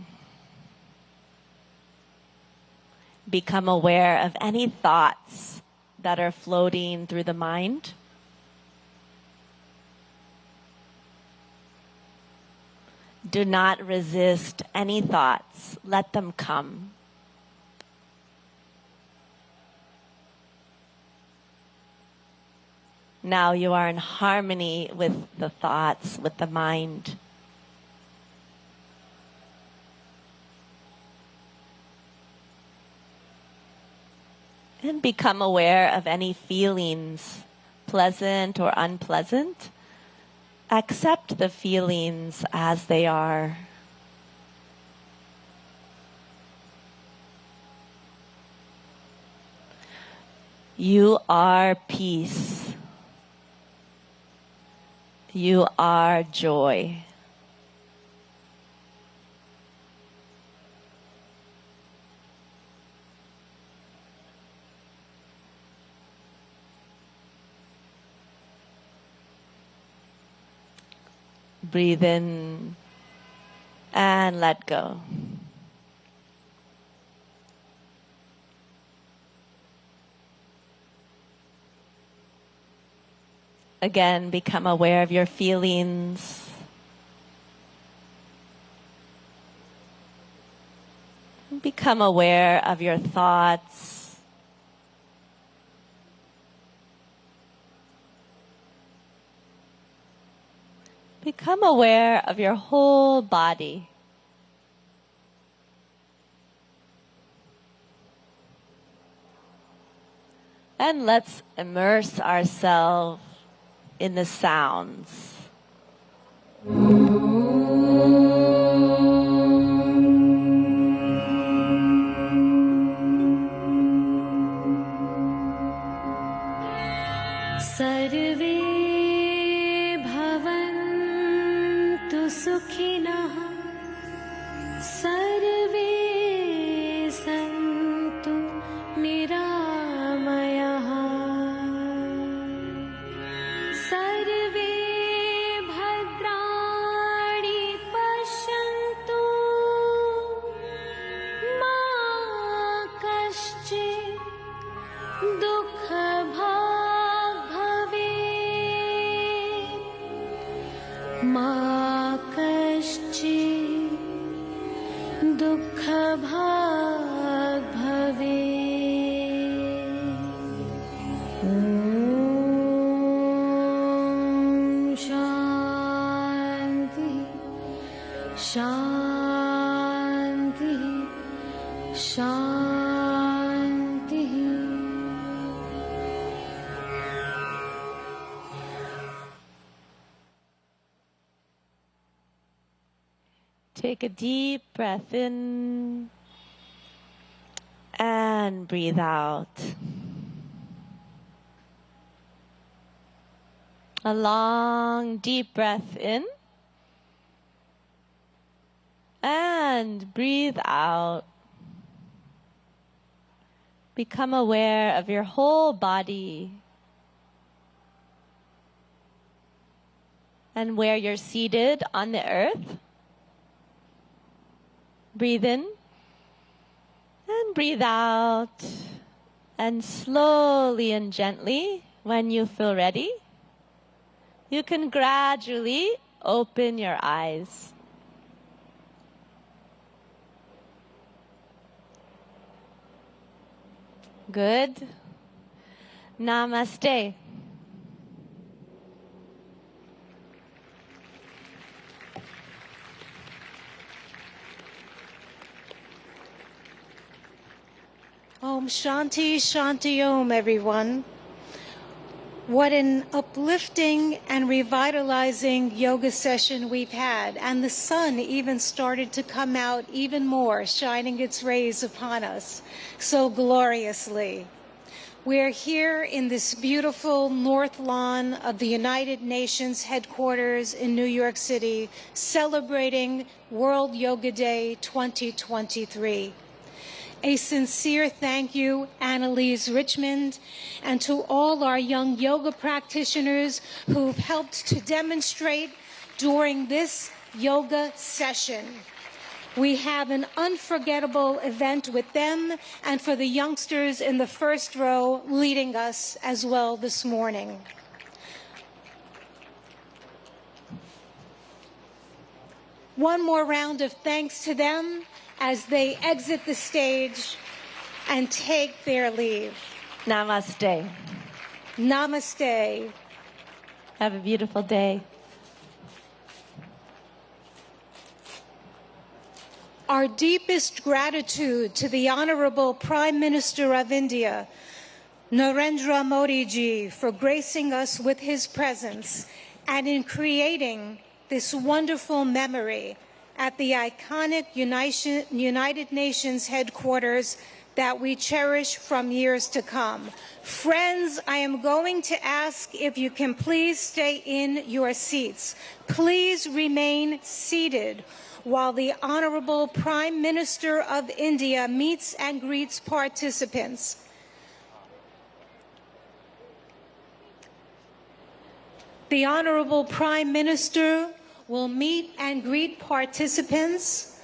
Become aware of any thoughts that are floating through the mind. Do not resist any thoughts. Let them come. Now you are in harmony with the thoughts, with the mind. And become aware of any feelings, pleasant or unpleasant. Accept the feelings as they are. You are peace. You are joy. Breathe in and let go. Again, become aware of your feelings. Become aware of your thoughts. Become aware of your whole body. And let's immerse ourselves in the sounds.
सर्वे भवन्तु सुखिनः सर्वे सन्तु निरामयाः सर्वे भद्राणि पश्यन्तु मा कश्चित् दुःखभाग् भवेत् मा कश्चित् दुःखभाग् भवेत्। ॐ शान्ति शान्ति शान्तिः।
Take a deep breath in and breathe out. A long, deep breath in and breathe out. Become aware of your whole body and where you're seated on the earth. Breathe in and breathe out. And slowly and gently, when you feel ready, you can gradually open your eyes. Good. Namaste.
Om Shanti Shanti Om, everyone. What an uplifting and revitalizing yoga session we've had. And the sun even started to come out even more, shining its rays upon us so gloriously. We're here in this beautiful North Lawn of the United Nations headquarters in New York City, celebrating World Yoga Day 2023. A sincere thank you, Annalise Richmond, and to all our young yoga practitioners who've helped to demonstrate during this yoga session. We have an unforgettable event with them and for the youngsters in the first row leading us as well this morning. One more round of thanks to them as they exit the stage and take their leave.
Namaste.
Namaste.
Have a beautiful day.
Our deepest gratitude to the Honorable Prime Minister of India, Narendra Modi ji, for gracing us with his presence and in creating this wonderful memory at the iconic United Nations headquarters that we cherish from years to come. Friends, I am going to ask if you can please stay in your seats. Please remain seated while the Honorable Prime Minister of India meets and greets participants. The Honorable Prime Minister will meet and greet participants,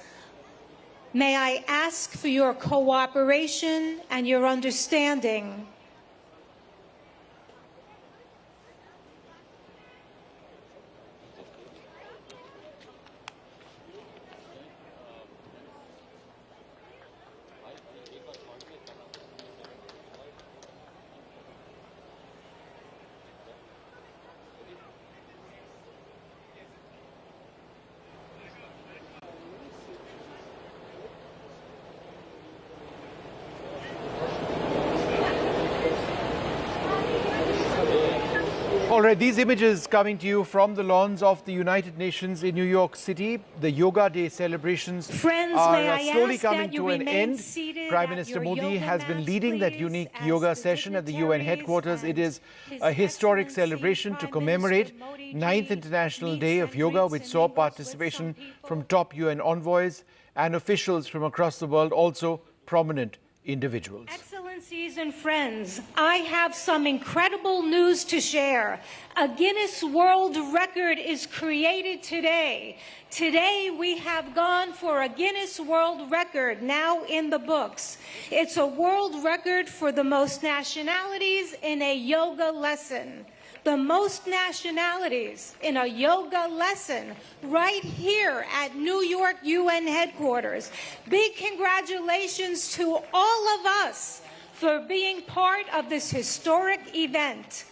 may I ask for your cooperation and your understanding.
All right, these images coming to you from the lawns of the United Nations in New York City. The Yoga Day celebrations
Friends,
are
may I
slowly
ask
coming
that you
to an
remain
end.
seated
Prime
at
Minister
your
Modi
yoga
has been
mats,
leading that
please,
unique
as
yoga
the
session at the UN
dignitaries
headquarters. It
and
is
His
a historic
Excellency
celebration to
Prime
commemorate
Minister Modi
9th
ji
International
meets
Day
and
of Yoga,
greets
which
in
saw
English with
participation
some people.
from top UN envoys and officials from across the world, also prominent individuals.
Excellencies and friends, I have some incredible news to share. A Guinness World Record is created today. Today we have gone for a Guinness World Record now in the books. It's a world record for the most nationalities in a yoga lesson. The most nationalities in a yoga lesson right here at New York UN headquarters. Big congratulations to all of us for being part of this historic event.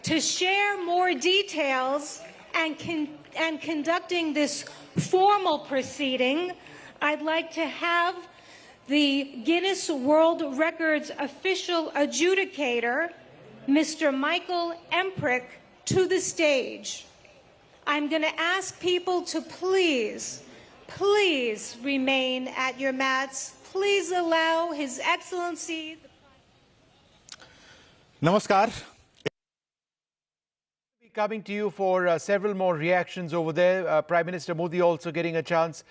To share more details and conducting this formal proceeding, I'd like to have the Guinness World Records official adjudicator, Mr. Michael Emprick, to the stage. I'm going to ask people to please remain at your mats. Please allow His Excellency.
Namaskar. Coming to you for several more reactions over there. Prime Minister Modi also getting a chance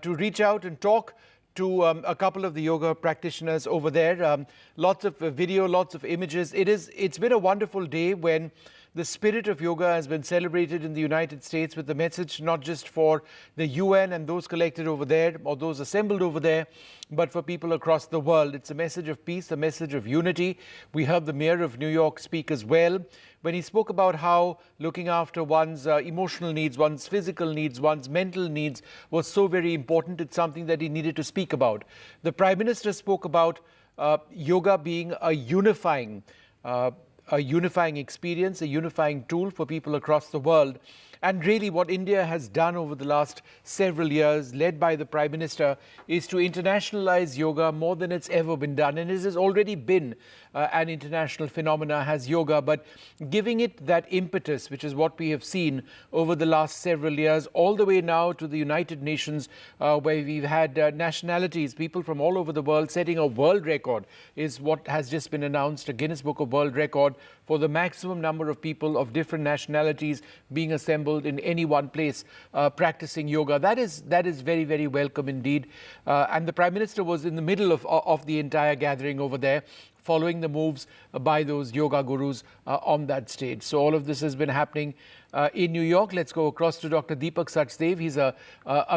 to reach out and talk to a couple of the yoga practitioners over there. Lots of video, lots of images. It's been a wonderful day when the spirit of yoga has been celebrated in the United States with the message not just for the UN and those collected over there or those assembled over there, but for people across the world. It's a message of peace, a message of unity. We heard the mayor of New York speak as well when he spoke about how looking after one's emotional needs, one's physical needs, one's mental needs was so very important. It's something that he needed to speak about. The Prime Minister spoke about yoga being a unifying experience, a unifying tool for people across the world. And really what India has done over the last several years, led by the Prime Minister, is to internationalize yoga more than it's ever been done. And it has already been an international phenomena, has yoga, but giving it that impetus, which is what we have seen over the last several years, all the way now to the United Nations, where we've had nationalities, people from all over the world setting a world record, is what has just been announced, a Guinness Book of World Record for the maximum number of people of different nationalities being assembled in any one place practicing yoga. That is very, very welcome indeed. And the Prime Minister was in the middle of the entire gathering over there, following the moves by those yoga gurus on that stage. So all of this has been happening in New York. Let's go across to Dr. Deepak Sachdev. He's a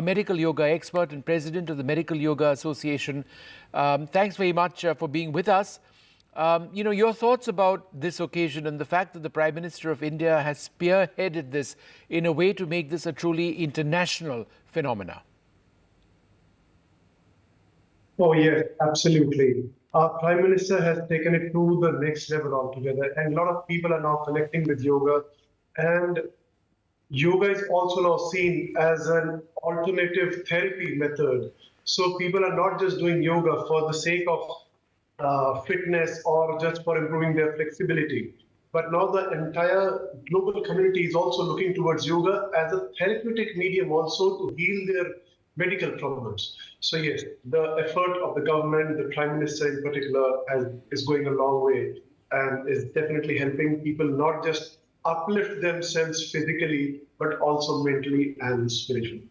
medical yoga expert and president of the Medical Yoga Association. Thanks very much for being with us. Your thoughts about this occasion and the fact that the Prime Minister of India has spearheaded this in a way to make this a truly international phenomena.
Oh, yes, absolutely. Our Prime Minister has taken it to the next level altogether, and a lot of people are now connecting with yoga. And yoga is also now seen as an alternative therapy method. So people are not just doing yoga for the sake of fitness or just for improving their flexibility. But now the entire global community is also looking towards yoga as a therapeutic medium also to heal their medical problems. So yes, the effort of the government, the Prime Minister in particular, is going a long way and is definitely helping people not just uplift themselves physically, but also mentally and spiritually.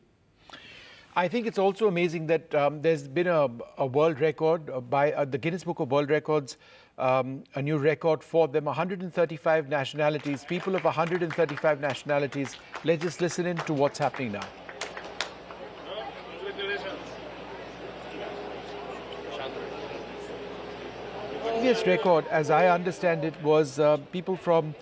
I think it's also amazing that there's been a world record by the Guinness Book of World Records a new record for them. 135 nationalities, people of 135 nationalities. Let's just listen in to what's happening now. Previous record, as I understand it, was people from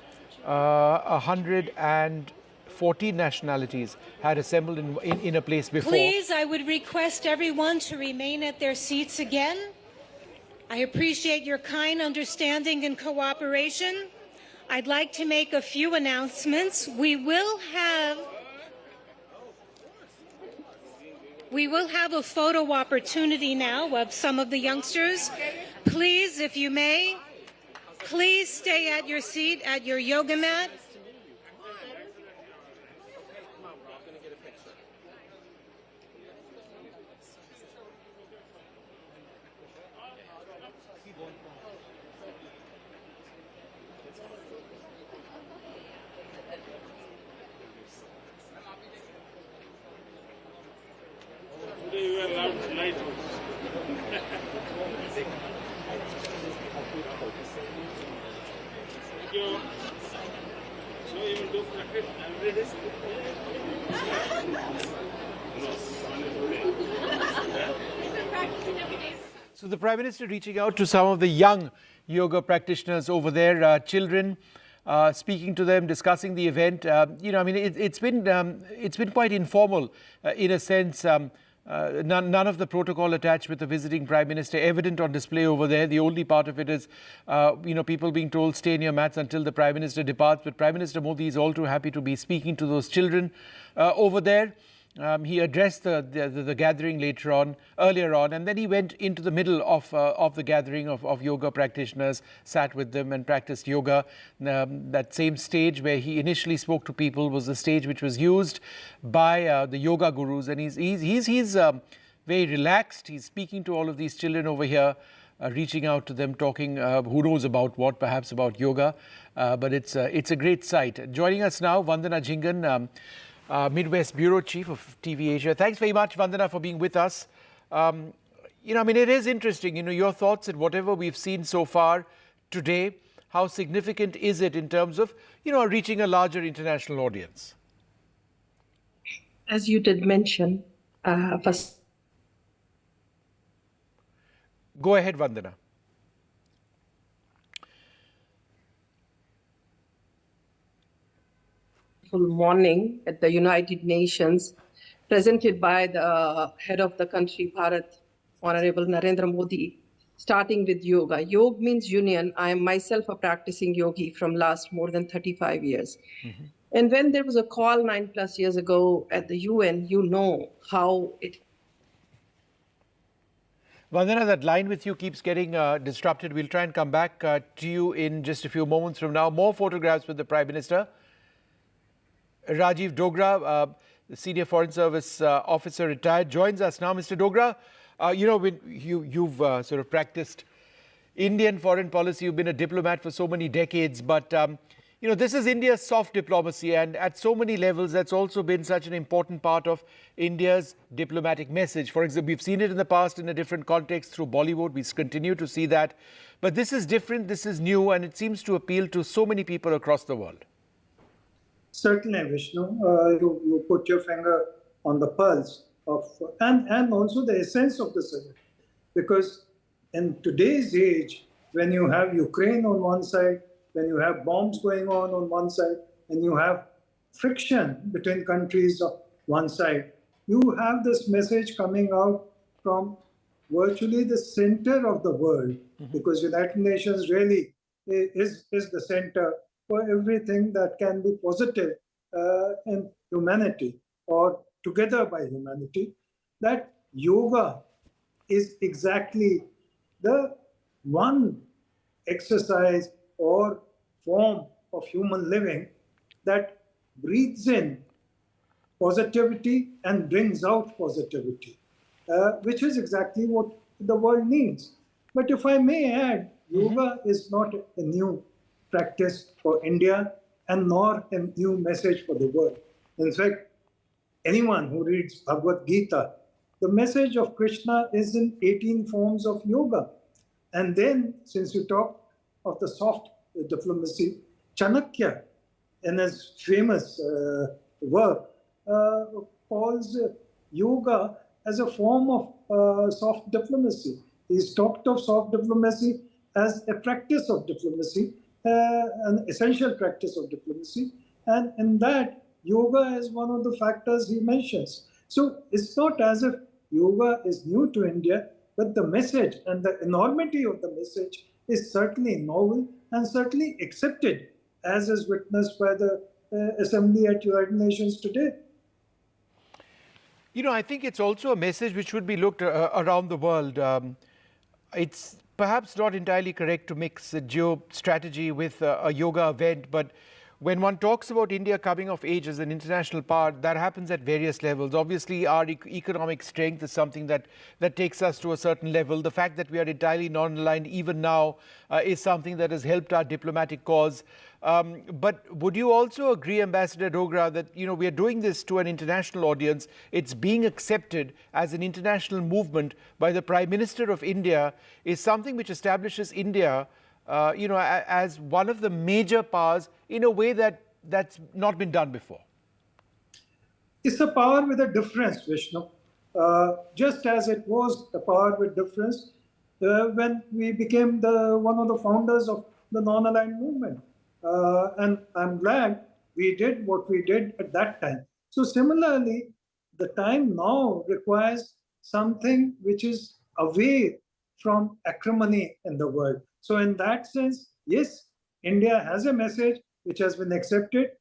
114 nationalities had assembled in a place before.
Please, I would request everyone to remain at their seats again. I appreciate your kind understanding and cooperation. I'd like to make a few announcements. We will have a photo opportunity now of some of the youngsters. Please, if you may, please stay at your seat, at your yoga mat.
So the Prime Minister reaching out to some of the young yoga practitioners over there, children, speaking to them, discussing the event. It's been quite informal in a sense. None of the protocol attached with the visiting Prime Minister evident on display over there. The only part of it is, people being told stay in your mats until the Prime Minister departs. But Prime Minister Modi is all too happy to be speaking to those children over there. He addressed the gathering earlier on, and then he went into the middle of the gathering of yoga practitioners, sat with them and practiced yoga. That same stage where he initially spoke to people was the stage which was used by the yoga gurus, and he's very relaxed. He's speaking to all of these children over here, reaching out to them, talking who knows about what, perhaps about yoga, but it's a great sight. Joining us now, Vandana Jhingan, Midwest Bureau Chief of TV Asia. Thanks very much, Vandana, for being with us. It is interesting, your thoughts and whatever we've seen so far today. How significant is it in terms of, reaching a larger international audience?
As you did mention, first.
Go ahead, Vandana.
Morning at the United Nations, presented by the head of the country, Bharat, Honorable Narendra Modi, starting with yoga. Yoga means union. I am myself a practicing yogi from last more than 35 years. Mm-hmm. And when there was a call 9+ years ago at the UN, how it.
Vandana, that line with you keeps getting disrupted. We'll try and come back to you in just a few moments from now. More photographs with the Prime Minister. Rajiv Dogra, the Senior Foreign Service Officer, retired, joins us now. Mr. Dogra, when you've sort of practiced Indian foreign policy, you've been a diplomat for so many decades, but, this is India's soft diplomacy, and at so many levels, that's also been such an important part of India's diplomatic message. For example, we've seen it in the past in a different context through Bollywood. We continue to see that. But this is different, this is new, and it seems to appeal to so many people across the world.
Certainly, Vishnu, you put your finger on the pulse of, and also the essence of the subject. Because in today's age, when you have Ukraine on one side, when you have bombs going on one side, and you have friction between countries on one side, you have this message coming out from virtually the center of the world, because United Nations really is the center for everything that can be positive in humanity or together by humanity, that yoga is exactly the one exercise or form of human living that breathes in positivity and brings out positivity, which is exactly what the world needs. But if I may add, yoga is not a new practice for India and nor a new message for the world. In fact, anyone who reads Bhagavad Gita, the message of Krishna is in 18 forms of yoga. And then, since you talk of the soft diplomacy. Chanakya, in his famous work, calls yoga as a form of soft diplomacy. He's talked of soft diplomacy as a practice of diplomacy, an essential practice of diplomacy. And in that, yoga is one of the factors he mentions. So it's not as if yoga is new to India, but the message and the enormity of the message is certainly novel and certainly accepted, as is witnessed by the Assembly at United Nations today.
You know, I think it's also a message which should be looked around the world. It's perhaps not entirely correct to mix geostrategy with a yoga event, but when one talks about India coming of age as an international power, that happens at various levels. Obviously, our economic strength is something that takes us to a certain level. The fact that we are entirely non-aligned even now is something that has helped our diplomatic cause. But would you also agree, Ambassador Dogra, that we are doing this to an international audience? It's being accepted as an international movement by the Prime Minister of India is something which establishes India as one of the major powers in a way that's not been done before.
It's a power with a difference, Vishnu. Just as it was a power with difference when we became one of the founders of the non-aligned movement. And I'm glad we did what we did at that time. So similarly, the time now requires something which is away from acrimony in the world. So in that sense, yes, India has a message which has been accepted.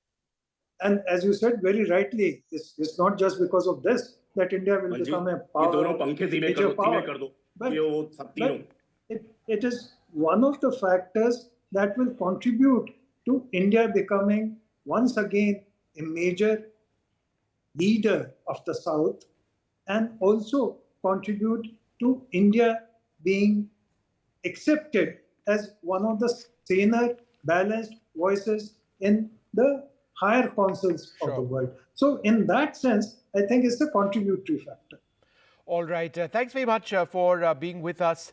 And as you said very rightly, it's not just because of this that India will become a power, major power. But it is one of the factors that will contribute to India becoming once again a major leader of the South, and also contribute to India being accepted as one of the saner, balanced voices in the higher councils of the world. So in that sense, I think it's a contributory factor.
All right. Thanks very much for being with us.